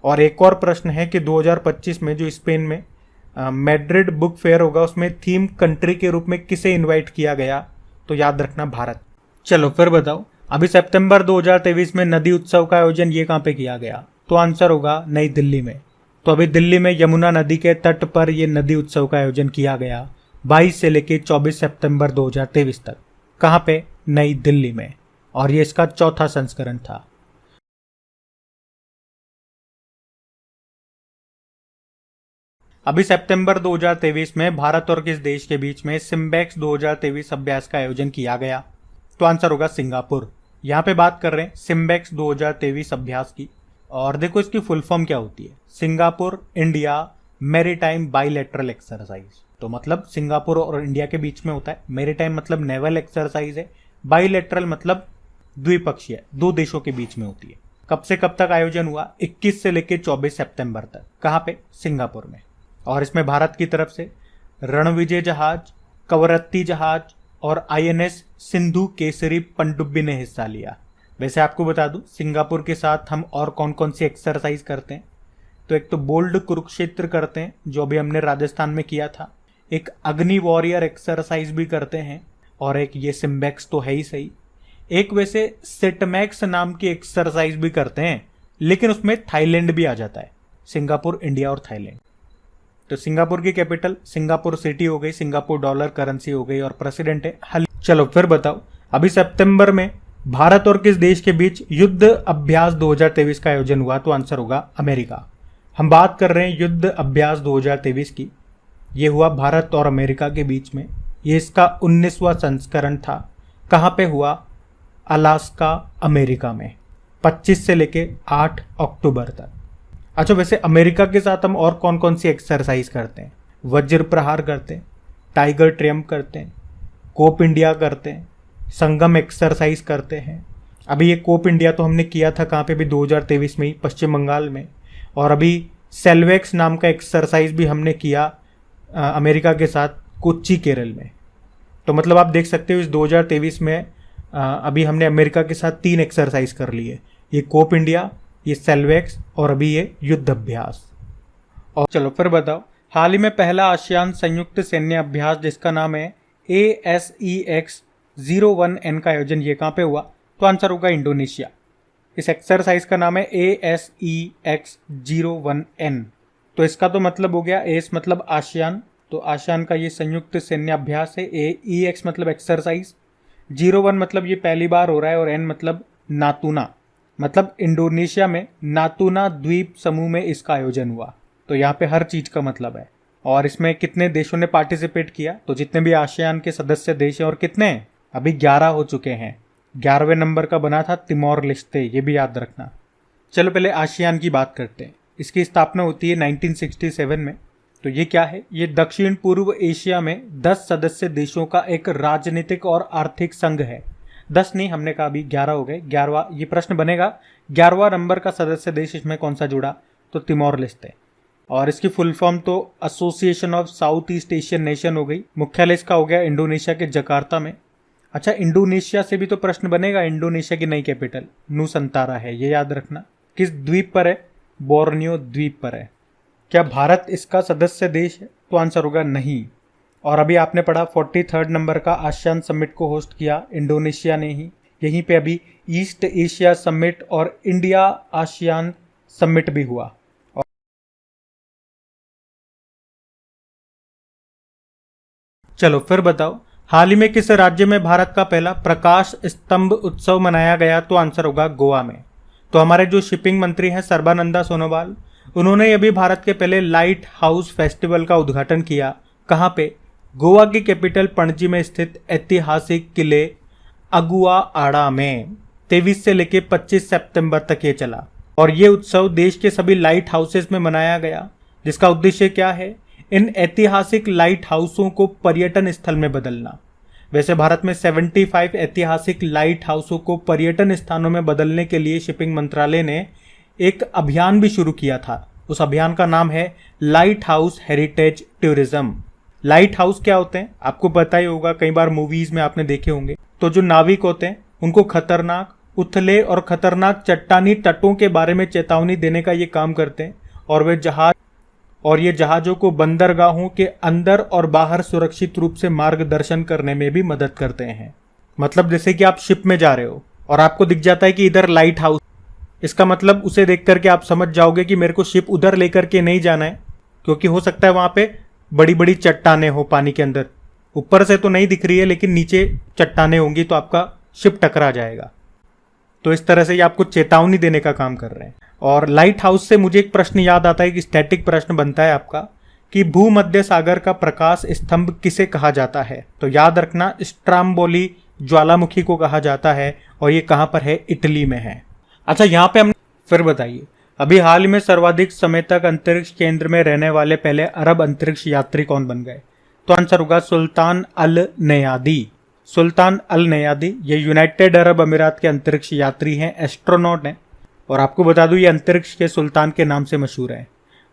और एक और प्रश्न है कि 2025 में जो स्पेन में मैड्रिड बुक फेयर होगा उसमें थीम कंट्री के रूप में किसे इनवाइट किया गया? तो याद रखना, भारत। चलो फिर बताओ, अभी सितंबर 2023 में नदी उत्सव का आयोजन ये कहाँ पे किया गया? तो आंसर होगा नई दिल्ली में। तो अभी दिल्ली में यमुना नदी के तट पर ये नदी उत्सव का आयोजन किया गया 22 से लेके 24 सितंबर 2023 तक। कहाँ पे? नई दिल्ली में। और ये इसका 4था संस्करण था। अभी सितंबर 2023 में भारत और किस देश के बीच में सिम्बेक्स 2023 अभ्यास का आयोजन किया गया? तो आंसर होगा सिंगापुर। यहाँ पे बात कर रहे हैं सिम्बेक्स 2023 अभ्यास की। और देखो इसकी फुल फॉर्म क्या होती है, Singapore India maritime bilateral exercise. तो मतलब सिंगापुर और इंडिया के बीच में होता है। मैरीटाइम मतलब नेवल एक्सरसाइज है, बाइलेटरल मतलब द्विपक्षीय, 2 देशों के बीच में होती है। कब से कब तक आयोजन हुआ? 21 से लेकर 24 सितंबर तक। कहाँ पे? सिंगापुर में। और इसमें भारत की तरफ से रणविजय जहाज, कवरत्ती जहाज और INS सिंधु केसरी पनडुब्बी ने हिस्सा लिया। वैसे आपको बता दूं, सिंगापुर के साथ हम और कौन कौन सी एक्सरसाइज करते हैं? तो एक तो बोल्ड कुरुक्षेत्र करते हैं जो अभी हमने राजस्थान में किया था, एक अग्नि वॉरियर एक्सरसाइज भी करते हैं, और एक ये सिम्बेक्स तो है ही सही। एक वैसे सिटमैक्स नाम की एक्सरसाइज भी करते हैं, लेकिन उसमें थाईलैंड भी आ जाता है। सिंगापुर, इंडिया और थाईलैंड। तो सिंगापुर की कैपिटल सिंगापुर सिटी हो गई, सिंगापुर डॉलर करेंसी हो गई, और प्रेसिडेंट है हल। चलो फिर बताओ, अभी सितंबर में भारत और किस देश के बीच युद्ध अभ्यास 2023 का आयोजन हुआ? तो आंसर होगा अमेरिका। हम बात कर रहे हैं युद्ध अभ्यास 2023 की। ये हुआ भारत और अमेरिका के बीच में। ये इसका 19वां संस्करण था। कहाँ पे हुआ? अलास्का, अमेरिका में, 25 से लेके 8 अक्टूबर तक। अच्छा, वैसे अमेरिका के साथ हम और कौन कौन सी एक्सरसाइज करते हैं? वज्र प्रहार करते हैं, टाइगर ट्रियम्फ करते हैं, कोप इंडिया करते हैं, संगम एक्सरसाइज करते हैं। अभी ये कोप इंडिया तो हमने किया था कहाँ पे भी? 2023 में ही, पश्चिम बंगाल में। और अभी सेल्वेक्स नाम का एक्सरसाइज भी हमने किया अमेरिका के साथ, कोच्चि, केरल में। तो मतलब आप देख सकते हो इस 2023 में अभी हमने अमेरिका के साथ 3 एक्सरसाइज कर ली है, ये कोप इंडिया, ये सेल्वेक्स और अभी ये युद्ध अभ्यास। और चलो फिर बताओ, हाल ही में पहला आसियान संयुक्त सैन्य अभ्यास जिसका नाम है ASEX-01N का आयोजन ये कहाँ पे हुआ? तो आंसर होगा इंडोनेशिया। इस एक्सरसाइज का नाम है ASEX-01N। तो इसका तो मतलब हो गया, एस मतलब आसियान, तो आसियान का ये संयुक्त सैन्य अभ्यास है। EX मतलब एक्सरसाइज, 01 मतलब ये पहली बार हो रहा है, और N मतलब नातूना, मतलब इंडोनेशिया में नातूना द्वीप समूह में इसका आयोजन हुआ। तो यहाँ पे हर चीज का मतलब है। और इसमें कितने देशों ने पार्टिसिपेट किया? तो जितने भी आसियान के सदस्य देश हैं, और कितने हैं? अभी 11 हो चुके हैं। 11वें नंबर का बना था तिमोर लेस्ते, ये भी याद रखना। चलो पहले आसियान की बात करते हैं। इसकी स्थापना होती है 1967 में। तो ये क्या है? ये दक्षिण पूर्व एशिया में 10 सदस्य देशों का एक राजनीतिक और आर्थिक संघ है। 10 नहीं, हमने कहा अभी 11 हो गए। 11वां ये प्रश्न बनेगा, 11वां नंबर का सदस्य देश इसमें कौन सा जुड़ा? तो तिमोर लेस्ते। और इसकी फुल फॉर्म तो association of south east Asian nation हो गई। मुख्यालय इसका हो गया इंडोनेशिया के जकार्ता में। अच्छा, इंडोनेशिया से भी तो प्रश्न बनेगा। इंडोनेशिया की नई कैपिटल नूसंतारा है, ये याद रखना। किस द्वीप पर है? बोर्नियो द्वीप पर है। क्या भारत इसका सदस्य देश है? तो आंसर होगा नहीं। और अभी आपने पढ़ा 43rd नंबर का आसियान समिट को होस्ट किया इंडोनेशिया ने ही। यहीं पे अभी ईस्ट एशिया समिट और इंडिया आसियान समिट भी हुआ। चलो फिर बताओ, हाल ही में किस राज्य में भारत का पहला प्रकाश स्तंभ उत्सव मनाया गया? तो आंसर होगा गोवा में। तो हमारे जो शिपिंग मंत्री हैं सर्बानंदा सोनोवाल, उन्होंने अभी भारत के पहले लाइट हाउस फेस्टिवल का उद्घाटन किया। कहाँ पे? गोवा की कैपिटल पणजी में स्थित ऐतिहासिक किले अगुआ आड़ा में 23 से लेकर 25 सितंबर तक ये चला। और ये उत्सव देश के सभी लाइट हाउसेस में मनाया गया, जिसका उद्देश्य क्या है? इन ऐतिहासिक लाइट हाउसों को पर्यटन स्थल में बदलना। वैसे भारत में 75 ऐतिहासिक लाइट हाउसों को पर्यटन स्थानों में बदलने के लिए शिपिंग मंत्रालय ने एक अभियान भी शुरू किया था। उस अभियान का नाम है light house heritage tourism. Light house क्या होते हैं आपको पता ही होगा, कई बार मूवीज में आपने देखे होंगे। तो जो नाविक होते हैं उनको खतरनाक, उथले और खतरनाक चट्टानी तटों के बारे में चेतावनी देने का ये काम करते हैं। और ये जहाजों को बंदरगाहों के अंदर और बाहर सुरक्षित रूप से मार्गदर्शन करने में भी मदद करते हैं। मतलब जैसे कि आप शिप में जा रहे हो और आपको दिख जाता है कि इधर लाइट हाउस, इसका मतलब उसे देख करके आप समझ जाओगे कि मेरे को शिप उधर लेकर के नहीं जाना है, क्योंकि हो सकता है वहां पे बड़ी बड़ी चट्टाने हो पानी के अंदर। ऊपर से तो नहीं दिख रही है लेकिन नीचे चट्टाने होंगी तो आपका शिप टकरा जाएगा। तो इस तरह से ये आपको चेतावनी देने का काम कर रहे हैं। और लाइट हाउस से मुझे एक प्रश्न याद आता है कि स्टैटिक प्रश्न बनता है आपका कि भूमध्य सागर का प्रकाश स्तंभ किसे कहा जाता है? तो याद रखना स्ट्राम्बोली ज्वालामुखी को कहा जाता है और ये कहाँ पर है? इटली में है। अच्छा, यहाँ पे हम फिर बताइए, अभी हाल में सर्वाधिक समय तक अंतरिक्ष केंद्र में रहने वाले पहले अरब अंतरिक्ष यात्री कौन बन गए? तो आंसर होगा सुल्तान अल नयादी। सुल्तान अल नयादी ये यूनाइटेड अरब अमीरात के अंतरिक्ष यात्री हैं, एस्ट्रोनॉट हैं। और आपको बता दूं ये अंतरिक्ष के सुल्तान के नाम से मशहूर है।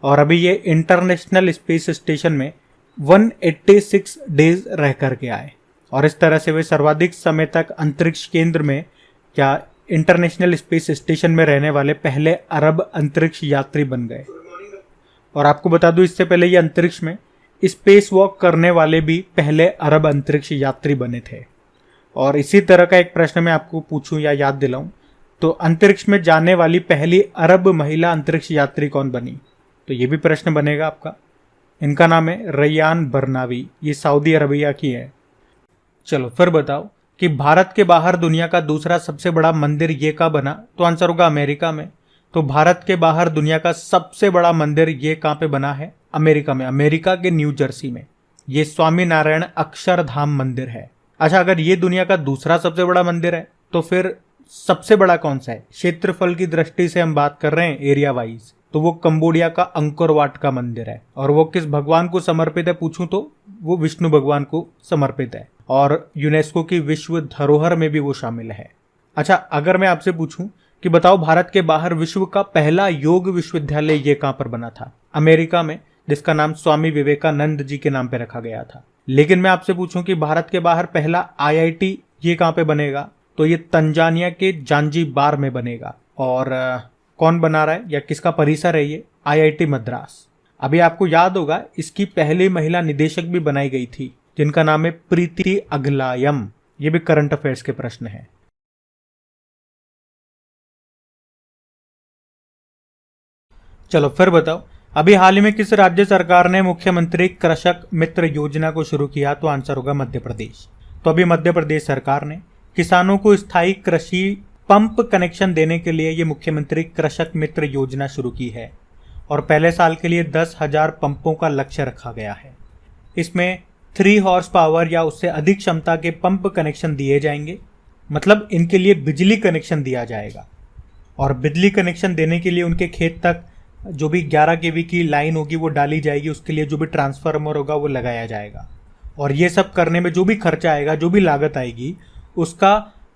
और अभी ये इंटरनेशनल स्पेस स्टेशन में 186 डेज रह करके आए और इस तरह से वे सर्वाधिक समय तक अंतरिक्ष केंद्र में क्या इंटरनेशनल स्पेस स्टेशन में रहने वाले पहले अरब अंतरिक्ष यात्री बन गए। और आपको बता दूं इससे पहले ये अंतरिक्ष में स्पेस वॉक करने वाले भी पहले अरब अंतरिक्ष यात्री बने थे। और इसी तरह का एक प्रश्न मैं आपको पूछूं या याद दिलाऊं, तो अंतरिक्ष में जाने वाली पहली अरब महिला अंतरिक्ष यात्री कौन बनी? तो ये भी प्रश्न बनेगा आपका। इनका नाम है रैयान बरनावी, ये सऊदी अरबिया की है। चलो फिर बताओ कि भारत के बाहर दुनिया का दूसरा सबसे बड़ा मंदिर ये कहाँ बना? तो आंसर होगा अमेरिका में। तो भारत के बाहर दुनिया का सबसे बड़ा मंदिर ये कहाँ पे बना है? अमेरिका में, अमेरिका के न्यू जर्सी में। ये स्वामी नारायण अक्षरधाम मंदिर है। अच्छा, अगर ये दुनिया का दूसरा सबसे बड़ा मंदिर है तो फिर सबसे बड़ा कौन सा है? क्षेत्रफल की दृष्टि से हम बात कर रहे हैं, एरिया वाइज, तो वो कंबोडिया का अंकोर वाट का मंदिर है। और वो किस भगवान को समर्पित है पूछूं तो वो विष्णु भगवान को समर्पित है और यूनेस्को की विश्व धरोहर में भी वो शामिल है। अच्छा, अगर मैं आपसे पूछूं कि बताओ भारत के बाहर विश्व का पहला योग विश्वविद्यालय ये कहां पर बना था? अमेरिका में, जिसका नाम स्वामी विवेकानंद जी के नाम पे रखा गया था। लेकिन मैं आपसे पूछूं कि भारत के बाहर पहला IIT ये कहां पे बनेगा? तो ये तंजानिया के जांजीबार में बनेगा। और कौन बना रहा है या किसका परिसर है ये? IIT मद्रास। अभी आपको याद होगा इसकी पहली महिला निदेशक भी बनाई गई थी, जिनका नाम है प्रीति अगलायम। ये भी करंट अफेयर्स के प्रश्न है। चलो फिर बताओ, अभी हाल ही में किस राज्य सरकार ने मुख्यमंत्री कृषक मित्र योजना को शुरू किया? तो आंसर होगा मध्य प्रदेश। तो अभी मध्य प्रदेश सरकार ने किसानों को स्थायी कृषि पंप कनेक्शन देने के लिए ये मुख्यमंत्री कृषक मित्र योजना शुरू की है और पहले साल के लिए 10,000 पंपों का लक्ष्य रखा गया है। इसमें 3 हॉर्स पावर या उससे अधिक क्षमता के पंप कनेक्शन दिए जाएंगे, मतलब इनके लिए बिजली कनेक्शन दिया जाएगा। और बिजली कनेक्शन देने के लिए उनके खेत तक जो भी 11 केवी की लाइन होगी वो डाली जाएगी, उसके लिए जो भी ट्रांसफार्मर होगा वो लगाया जाएगा। और ये सब करने में जो भी खर्चा आएगा, जो भी लागत आएगी, उसका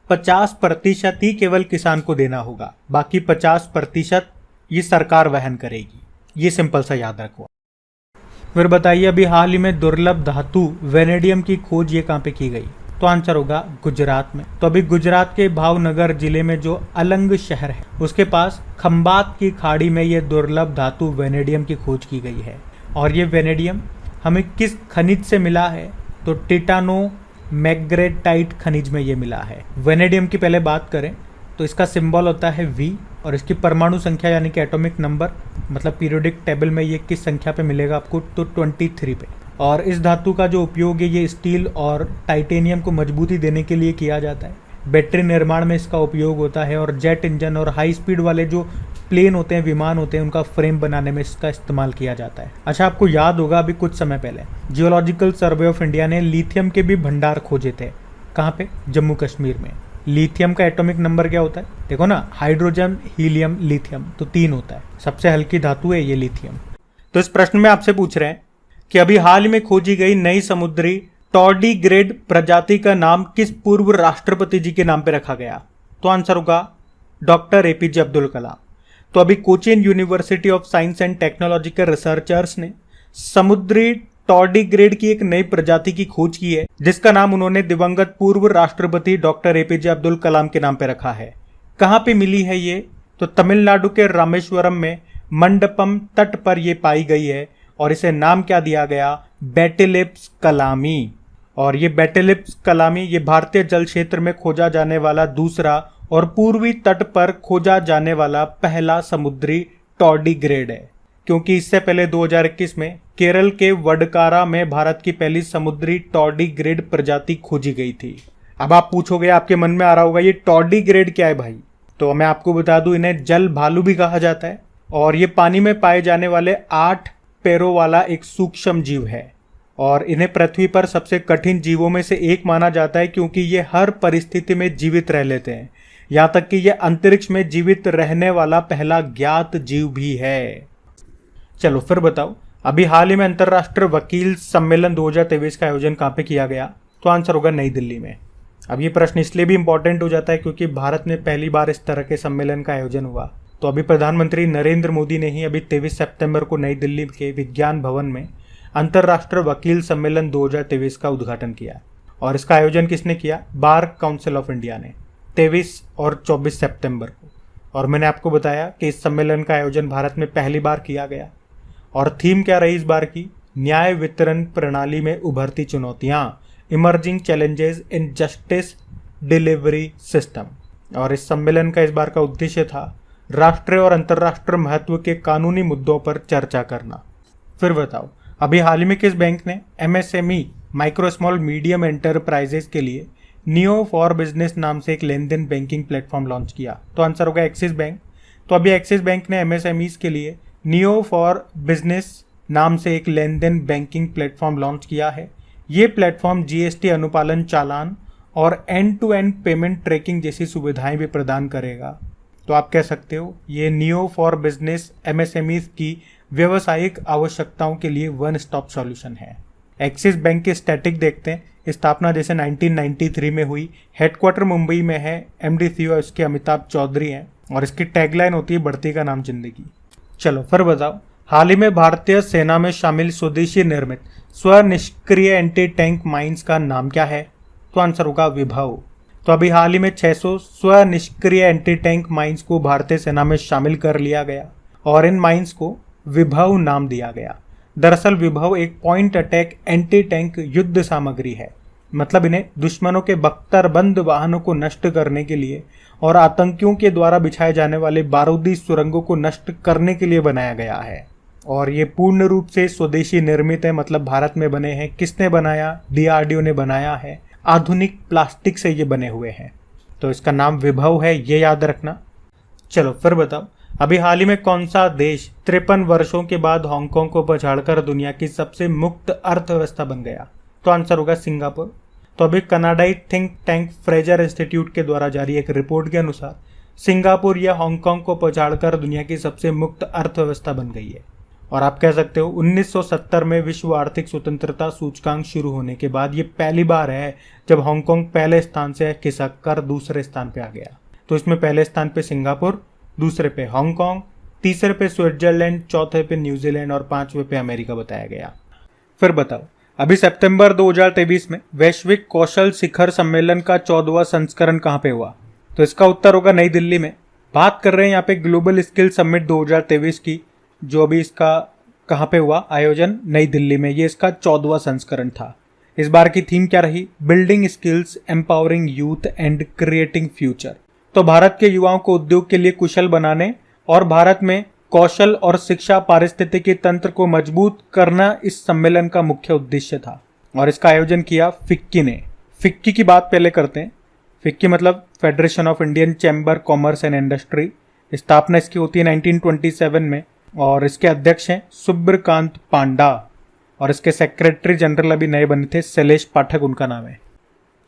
50% ही केवल किसान को देना होगा, बाकी 50% ये सरकार वहन करेगी। ये सिंपल सा याद रखो। फिर बताइए, अभी हाल ही में दुर्लभ धातु वेनेडियम की खोज ये कहाँ पे की गई? तो आंसर होगा गुजरात में। तो अभी गुजरात के भावनगर जिले में जो अलंग शहर है उसके पास खंबात की खाड़ी में ये दुर्लभ धातु वेनेडियम की खोज की गई है। और ये वेनेडियम हमें किस खनिज से मिला है? तो टिटानो मैग्नेटाइट खनिज में ये मिला है। वेनेडियम की पहले बात करें तो इसका सिंबल होता है V और इसकी परमाणु संख्या यानी कि एटॉमिक नंबर, मतलब पीरियोडिक टेबल में ये किस संख्या पे मिलेगा आपको? तो 23 पे। और इस धातु का जो उपयोग है ये स्टील और टाइटेनियम को मजबूती देने के लिए किया जाता है। बैटरी निर्माण में इसका उपयोग होता है और जेट इंजन और हाई स्पीड वाले जो प्लेन होते हैं, विमान होते हैं, उनका फ्रेम बनाने में इसका इस्तेमाल किया जाता है। अच्छा, आपको याद होगा अभी कुछ समय पहले जियोलॉजिकल सर्वे ऑफ इंडिया ने लिथियम के भी भंडार खोजे थे। कहाँ पे? जम्मू कश्मीर में। लिथियम का एटॉमिक नंबर क्या होता है? देखो ना, हाइड्रोजन, हीलियम, लिथियम, तो 3 होता है। सबसे हल्की धातु है ये लिथियम। तो इस प्रश्न में आपसे पूछ रहे हैं कि अभी हाल में खोजी गई नई समुद्री टॉर्डीग्रेड प्रजाति का नाम किस पूर्व राष्ट्रपति जी के नाम पे रखा गया? तो आंसर होगा डॉक्टर एपीजे अब्दुल कलाम। तो अभी Cochin university of science and technology के रिसर्चर्स ने समुद्री टॉर्डीग्रेड की एक नई प्रजाति की खोज की है, जिसका नाम उन्होंने दिवंगत पूर्व राष्ट्रपति डॉक्टर एपीजे अब्दुल कलाम के नाम पे रखा है। कहाँ पे मिली है ये? तो तमिलनाडु के रामेश्वरम में मंडपम तट पर यह पाई गई है और इसे नाम क्या दिया गया? बैटिलिप्स कलामी। और ये बैटिलिप्स कलामी ये भारतीय जल क्षेत्र में खोजा जाने वाला दूसरा और पूर्वी तट पर खोजा जाने वाला पहला समुद्री टॉर्डीग्रेड है, क्योंकि इससे पहले 2021 में केरल के वडकारा में भारत की पहली समुद्री टॉर्डीग्रेड प्रजाति खोजी गई थी। अब आप पूछोगे, आपके मन में आ रहा होगा ये टॉर्डीग्रेड क्या है भाई? तो मैं आपको बता दूं, इन्हें जल भालू भी कहा जाता है और ये पानी में पाए जाने वाले 8 पैरों वाला एक सूक्ष्म जीव है और इन्हें पृथ्वी पर सबसे कठिन जीवों में से एक माना जाता है, क्योंकि ये हर परिस्थिति में जीवित रह लेते हैं। यहाँ तक कि ये अंतरिक्ष में जीवित रहने वाला पहला ज्ञात जीव भी है। चलो फिर बताओ, अभी हाल ही में अंतर्राष्ट्रीय वकील सम्मेलन 2023 का आयोजन कहाँ पे किया गया? तो आंसर होगा नई दिल्ली में। अब ये प्रश्न इसलिए भी इंपॉर्टेंट हो जाता है क्योंकि भारत में पहली बार इस तरह के सम्मेलन का आयोजन हुआ। तो अभी प्रधानमंत्री नरेंद्र मोदी ने ही अभी 23 सितंबर को नई दिल्ली के विज्ञान भवन में अंतर्राष्ट्रीय वकील सम्मेलन 2023 का उद्घाटन किया। और इसका आयोजन किसने किया? बार काउंसिल ऑफ इंडिया ने 23 और 24 सितंबर को। और मैंने आपको बताया कि इस सम्मेलन का आयोजन भारत में पहली बार किया गया। और थीम क्या रही इस बार की? न्याय वितरण प्रणाली में उभरती चुनौतियां, emerging challenges in justice delivery system. और इस सम्मेलन का इस बार का उद्देश्य था राष्ट्रीय और अंतर्राष्ट्रीय महत्व के कानूनी मुद्दों पर चर्चा करना। फिर बताओ, अभी हाल ही में किस बैंक ने MSME micro small medium enterprises के लिए नियो फॉर बिजनेस नाम से एक लेन देन बैंकिंग प्लेटफॉर्म लॉन्च किया? तो आंसर होगा एक्सिस बैंक। तो अभी एक्सिस बैंक ने एमएसएमईज के लिए नियो फॉर बिजनेस नाम से एक लेन देन बैंकिंग प्लेटफॉर्म लॉन्च किया है। ये प्लेटफॉर्म जीएसटी अनुपालन, चालान और end to end payment tracking जैसी सुविधाएं भी प्रदान करेगा। तो आप कह सकते हो ये नियो फॉर बिजनेस एमएसएमईज की व्यावसायिक आवश्यकताओं के लिए वन स्टॉप सॉल्यूशन है। एक्सिस बैंक की स्टैटिक देखते हैं। स्थापना जैसे 1993 में हुई, हेडक्वार्टर मुंबई में है, एमडी सीईओ इसके अमिताभ चौधरी हैं और इसकी टैगलाइन होती है बढ़ती का नाम जिंदगी। चलो फिर बताओ, हाल ही में भारतीय सेना में शामिल स्वदेशी निर्मित स्वनिष्क्रिय एंटी टैंक माइंस का नाम क्या है? तो आंसर होगा विभव। तो अभी हाल ही में 600 स्वनिष्क्रिय एंटी टैंक माइंस को भारतीय सेना में शामिल कर लिया गया और इन माइंस को विभव नाम दिया गया। दरअसल विभव एक पॉइंट अटैक एंटी टैंक युद्ध सामग्री है, मतलब इन्हें दुश्मनों के बख्तरबंद वाहनों को नष्ट करने के लिए और आतंकियों के द्वारा बिछाए जाने वाले बारूदी सुरंगों को नष्ट करने के लिए बनाया गया है। और ये पूर्ण रूप से स्वदेशी निर्मित है, मतलब भारत में बने हैं। किसने बनाया? डीआरडीओ ने बनाया है। आधुनिक प्लास्टिक से ये बने हुए हैं, तो इसका नाम विभव है, ये याद रखना। चलो फिर बताओ, अभी हाल ही में कौन सा देश 53 वर्षों के बाद हांगकांग को पछाड़कर दुनिया की सबसे मुक्त अर्थव्यवस्था बन गया? तो आंसर होगा सिंगापुर। तो अभी कनाडाई थिंक टैंक फ्रेजर इंस्टीट्यूट के द्वारा जारी एक रिपोर्ट के अनुसार सिंगापुर या हांगकांग को पछाड़कर दुनिया की सबसे मुक्त अर्थव्यवस्था बन गई है। और आप कह सकते हो 1970 में विश्व आर्थिक स्वतंत्रता सूचकांक शुरू होने के बाद ये पहली बार है जब हांगकांग पहले स्थान से खिसक कर दूसरे स्थान पे आ गया। तो इसमें पहले स्थान पे सिंगापुर, दूसरे पे हांगकांग, तीसरे पे स्विट्जरलैंड, चौथे पे न्यूजीलैंड और पांचवे पे अमेरिका बताया गया। फिर बताओ, अभी सितंबर 2023 में वैश्विक कौशल शिखर सम्मेलन का 14वां संस्करण कहाँ पे हुआ? तो इसका उत्तर होगा नई दिल्ली में। बात कर रहे हैं यहाँ पे ग्लोबल स्किल समिट 2023 की, जो अभी इसका कहाँ पे हुआ आयोजन? नई दिल्ली में। ये इसका 14वां संस्करण था। इस बार की थीम क्या रही? Building skills, empowering youth and creating future. तो भारत के युवाओं को उद्योग के लिए कुशल बनाने और भारत में कौशल और शिक्षा पारिस्थितिकी तंत्र को मजबूत करना इस सम्मेलन का मुख्य उद्देश्य था। और इसका आयोजन किया फिक्की ने। फिक्की की बात पहले करते हैं। फिक्की मतलब federation of Indian chamber commerce and industry. स्थापना इसकी होती है 1927 में और इसके अध्यक्ष हैं सुब्रकांत पांडा और इसके सेक्रेटरी जनरल अभी नए बने थे, शैलेश पाठक उनका नाम है।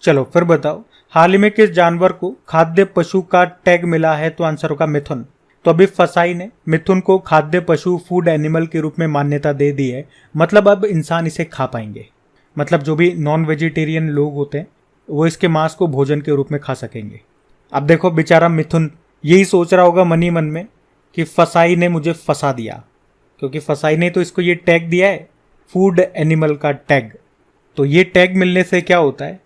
चलो फिर बताओ, हाल ही में किस जानवर को खाद्य पशु का टैग मिला है? तो आंसर होगा मिथुन। तो अभी फसाई ने मिथुन को खाद्य पशु, फूड एनिमल के रूप में मान्यता दे दी है। मतलब अब इंसान इसे खा पाएंगे। मतलब जो भी नॉन वेजिटेरियन लोग होते हैं वो इसके मांस को भोजन के रूप में खा सकेंगे। अब देखो बेचारा मिथुन यही सोच रहा होगा मन ही मन में कि फसाई ने मुझे फंसा दिया, क्योंकि फसाई ने तो इसको ये टैग दिया है, फूड एनिमल का टैग। तो ये टैग मिलने से क्या होता है,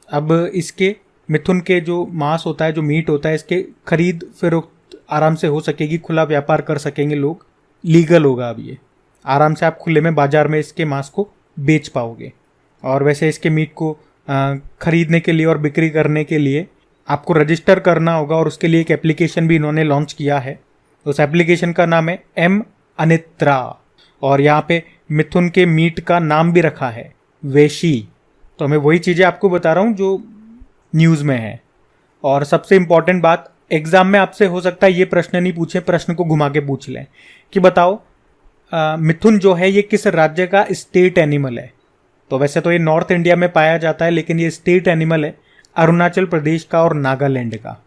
अब इसके मिथुन के जो मांस होता है, जो मीट होता है, इसके खरीद फिर आराम से हो सकेगी, खुला व्यापार कर सकेंगे लोग, लीगल होगा। अब ये आराम से आप खुले में बाजार में इसके मांस को बेच पाओगे। और वैसे इसके मीट को खरीदने के लिए और बिक्री करने के लिए आपको रजिस्टर करना होगा और उसके लिए एक एप्लीकेशन भी इन्होंने लॉन्च किया है। उस एप्लीकेशन का नाम है एम अनित्रा और यहाँ पे मिथुन के मीट का नाम भी रखा है वेशी। तो मैं वही चीज़ें आपको बता रहा हूँ जो न्यूज़ में है। और सबसे इम्पॉर्टेंट बात, एग्जाम में आपसे हो सकता है ये प्रश्न नहीं पूछे, प्रश्न को घुमा के पूछ लें कि बताओ मिथुन जो है ये किस राज्य का स्टेट एनिमल है? तो वैसे तो ये नॉर्थ इंडिया में पाया जाता है, लेकिन ये स्टेट एनिमल है अरुणाचल प्रदेश का और नागालैंड का।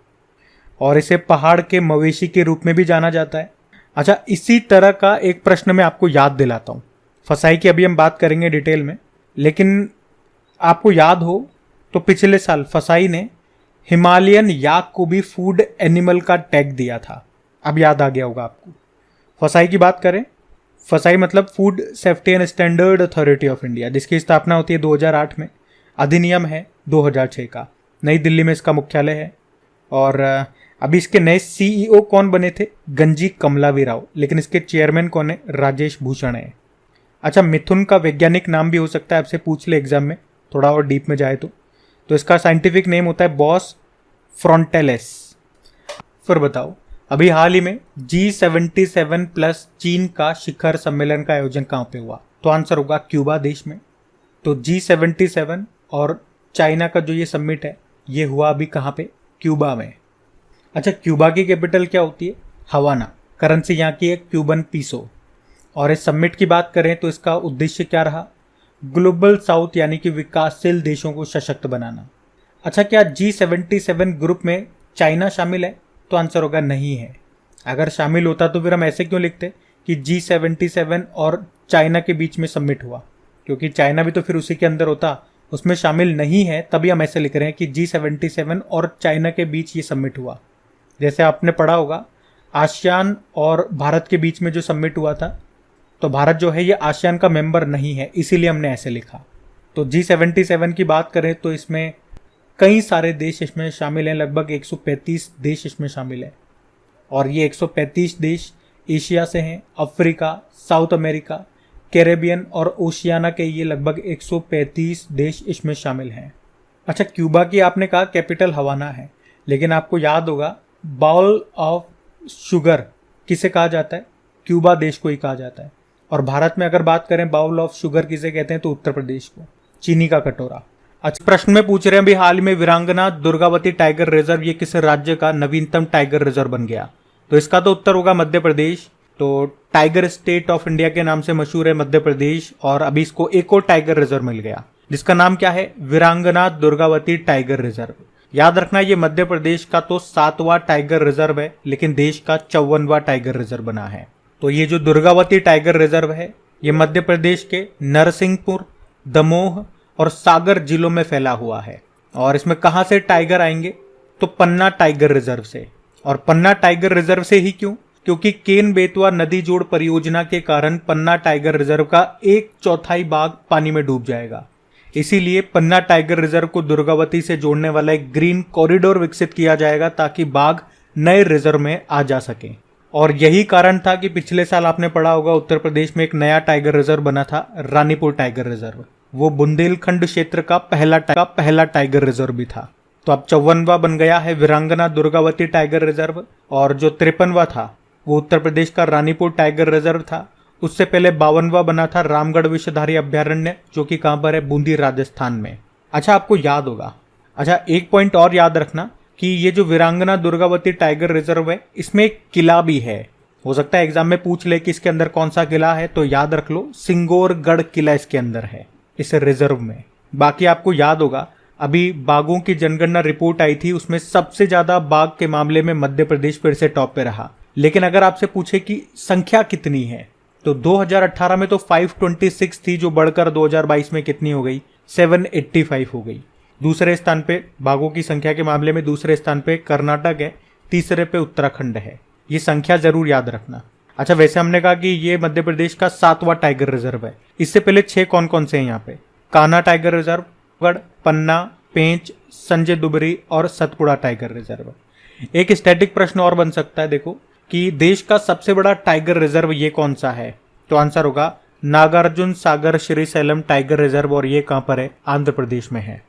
और इसे पहाड़ के मवेशी के रूप में भी जाना जाता है। अच्छा, इसी तरह का एक प्रश्न मैं आपको याद दिलाता हूँ। फसाई की अभी हम बात करेंगे डिटेल में, लेकिन आपको याद हो तो पिछले साल फसाई ने हिमालयन याक को भी फूड एनिमल का टैग दिया था। अब याद आ गया होगा आपको। फसाई की बात करें, फसाई मतलब food safety and standard authority of India, जिसकी स्थापना होती है 2008 में। अधिनियम है 2006 का। नई दिल्ली में इसका मुख्यालय है। और अभी इसके नए सीईओ कौन बने थे? गंजी कमलावी राव। लेकिन इसके चेयरमैन कौन है? राजेश भूषण है। अच्छा, मिथुन का वैज्ञानिक नाम भी हो सकता है, आपसे पूछ ले एग्जाम में, थोड़ा और डीप में जाए तो इसका साइंटिफिक नेम होता है बॉस फ्रंटेलेस। फिर बताओ, अभी हाल ही में G77 प्लस चीन का शिखर सम्मेलन का आयोजन कहाँ पे हुआ? तो आंसर होगा क्यूबा देश में। तो G77 और चाइना का जो ये समिट है ये हुआ अभी कहाँ पे? क्यूबा में। अच्छा, क्यूबा की कैपिटल क्या होती है? हवाना। करेंसी यहाँ की है क्यूबन पीसो। और इस समिट की बात करें तो इसका उद्देश्य क्या रहा? ग्लोबल साउथ यानी कि विकासशील देशों को सशक्त बनाना। अच्छा, क्या G77 ग्रुप में चाइना शामिल है? तो आंसर होगा नहीं है। अगर शामिल होता तो फिर हम ऐसे क्यों लिखते कि G77 और चाइना के बीच में समिट हुआ, क्योंकि चाइना भी तो फिर उसी के अंदर होता, उसमें शामिल नहीं है, तभी हम ऐसे लिख रहे हैं कि G77 और चाइना के बीच ये समिट हुआ। जैसे आपने पढ़ा होगा आसियान और भारत के बीच में जो समिट हुआ था, तो भारत जो है ये आसियान का मेंबर नहीं है, इसीलिए हमने ऐसे लिखा। तो G77 की बात करें तो इसमें कई सारे देश इसमें शामिल हैं, लगभग 135 देश इसमें शामिल हैं। और ये 135 देश एशिया से हैं, अफ्रीका, साउथ अमेरिका, कैरेबियन और ओशियाना के ये लगभग 135 देश इसमें शामिल हैं। अच्छा, क्यूबा की आपने कहा कैपिटल हवाना है, लेकिन आपको याद होगा बाउल ऑफ शुगर किसे कहा जाता है? क्यूबा देश को ही कहा जाता है। और भारत में अगर बात करें बाउल ऑफ शुगर किसे कहते हैं? तो उत्तर प्रदेश को, चीनी का कटोरा। अच्छा, प्रश्न में पूछ रहे हैं अभी हाल में वीरांगना दुर्गावती टाइगर रिजर्व ये किस राज्य का नवीनतम टाइगर रिजर्व बन गया? तो इसका तो उत्तर होगा मध्य प्रदेश। तो टाइगर स्टेट ऑफ इंडिया के नाम से मशहूर है मध्य प्रदेश, और अभी इसको एक और टाइगर रिजर्व मिल गया जिसका नाम क्या है? वीरांगना दुर्गावती टाइगर रिजर्व। याद रखना ये मध्य प्रदेश का तो 7वां टाइगर रिजर्व है, लेकिन देश का 54वां टाइगर रिजर्व बना है। तो ये जो दुर्गावती टाइगर रिजर्व है ये मध्य प्रदेश के नरसिंहपुर, दमोह और सागर जिलों में फैला हुआ है। और इसमें कहां से टाइगर आएंगे, तो पन्ना टाइगर रिजर्व से। और पन्ना टाइगर रिजर्व से ही क्यों, क्योंकि केन बेतवा नदी जोड़ परियोजना के कारण पन्ना टाइगर रिजर्व का 1/4 बाघ पानी में डूब जाएगा। इसीलिए पन्ना टाइगर रिजर्व को दुर्गावती से जोड़ने वाला एक ग्रीन कॉरिडोर विकसित किया जाएगा ताकि बाघ नए रिजर्व में आ जा सके। और यही कारण था कि पिछले साल आपने पढ़ा होगा उत्तर प्रदेश में एक नया टाइगर रिजर्व बना था, रानीपुर टाइगर रिजर्व। वो बुंदेलखंड क्षेत्र का पहला टाइगर रिजर्व भी था। तो अब 54वां बन गया है वीरांगना दुर्गावती टाइगर रिजर्व। और जो 53वां था वो उत्तर प्रदेश का रानीपुर टाइगर रिजर्व था। उससे पहले 52वां बना था रामगढ़ विषधारी अभ्यारण्य, जो कि कहां पर है, बूंदी राजस्थान में। अच्छा, आपको याद होगा, अच्छा एक पॉइंट और याद रखना कि ये जो वीरांगना दुर्गावती टाइगर रिजर्व है इसमें एक किला भी है। हो सकता है एग्जाम में पूछ ले कि इसके अंदर कौन सा किला है, तो याद रख लो सिंगोरगढ़ किला इसके अंदर है, इस रिजर्व में। बाकी आपको याद होगा अभी बाघों की जनगणना रिपोर्ट आई थी, उसमें सबसे ज्यादा बाघ के मामले में मध्य प्रदेश फिर से टॉप पे रहा। लेकिन अगर आपसे पूछे कि संख्या कितनी है, तो 2018 में तो 526 थी, जो बढ़कर 2022 में कितनी हो गई, 785 हो गई। दूसरे स्थान पे बाघों की संख्या के मामले में दूसरे स्थान पे कर्नाटक है, तीसरे पे उत्तराखंड है। ये संख्या जरूर याद रखना। अच्छा, वैसे हमने कहा कि ये मध्य प्रदेश का 7वां टाइगर रिजर्व है। इससे पहले 6 कौन कौन से हैं यहाँ पे, कान्हा टाइगर रिजर्व, गढ़, पन्ना, पेंच, संजय दुबरी और सतपुड़ा टाइगर रिजर्व। एक स्टैटिक प्रश्न और बन सकता है, देखो कि देश का सबसे बड़ा टाइगर रिजर्व ये कौन सा है, तो आंसर होगा नागार्जुन सागर श्रीशैलम टाइगर रिजर्व। और ये कहां पर है, आंध्र प्रदेश में है।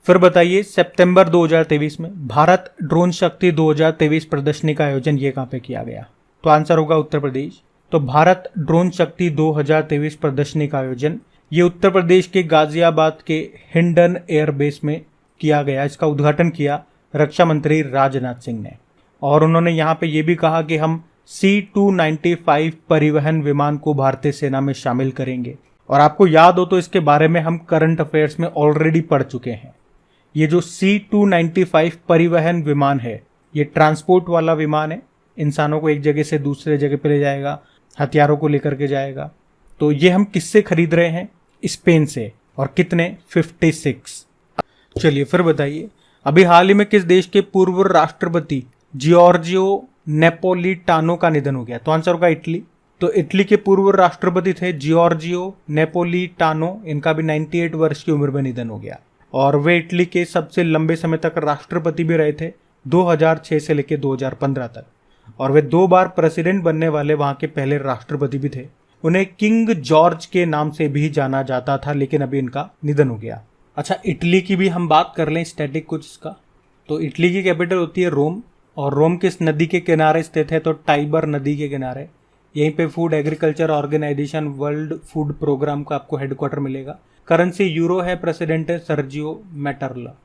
फिर बताइए, सितंबर 2023 में भारत ड्रोन शक्ति 2023 प्रदर्शनी का आयोजन ये कहां पे किया गया, तो आंसर होगा उत्तर प्रदेश। तो भारत ड्रोन शक्ति 2023 प्रदर्शनी का आयोजन ये उत्तर प्रदेश के गाजियाबाद के हिंडन एयरबेस में किया गया। इसका उद्घाटन किया रक्षा मंत्री राजनाथ सिंह ने। और उन्होंने यहाँ पे ये भी कहा कि हम C-295 परिवहन विमान को भारतीय सेना में शामिल करेंगे। और आपको याद हो तो इसके बारे में हम करंट अफेयर्स में ऑलरेडी पढ़ चुके हैं। ये जो C-295 परिवहन विमान है ये ट्रांसपोर्ट वाला विमान है, इंसानों को एक जगह से दूसरे जगह पे ले जाएगा, हथियारों को लेकर के जाएगा। तो ये हम किससे खरीद रहे हैं, स्पेन से। और कितने, 56। चलिए फिर बताइए, अभी हाल ही में किस देश के पूर्व राष्ट्रपति जियोर्जियो नेपोलिटानो का निधन हो गया, तो आंसर होगा इटली। तो इटली के पूर्व राष्ट्रपति थे जियोर्जियो नेपोलिटानो, इनका भी 98 वर्ष की उम्र में निधन हो गया। और वे इटली के सबसे लंबे समय तक राष्ट्रपति भी रहे थे, 2006 से लेकर 2015 तक। और वे 2 बार प्रेसिडेंट बनने वाले वहां के पहले राष्ट्रपति भी थे। उन्हें किंग जॉर्ज के नाम से भी जाना जाता था, लेकिन अभी इनका निधन हो गया। अच्छा, इटली की भी हम बात कर लें स्टैटिक कुछ इसका। तो इटली की कैपिटल होती है रोम। और रोम किस नदी के किनारे स्थित है, तो टाइबर नदी के किनारे। यहीं पे food agriculture organisation world food programme का आपको हेडक्वार्टर मिलेगा। करेंसी यूरो है, प्रेसिडेंट है सर्जियो मैटरला।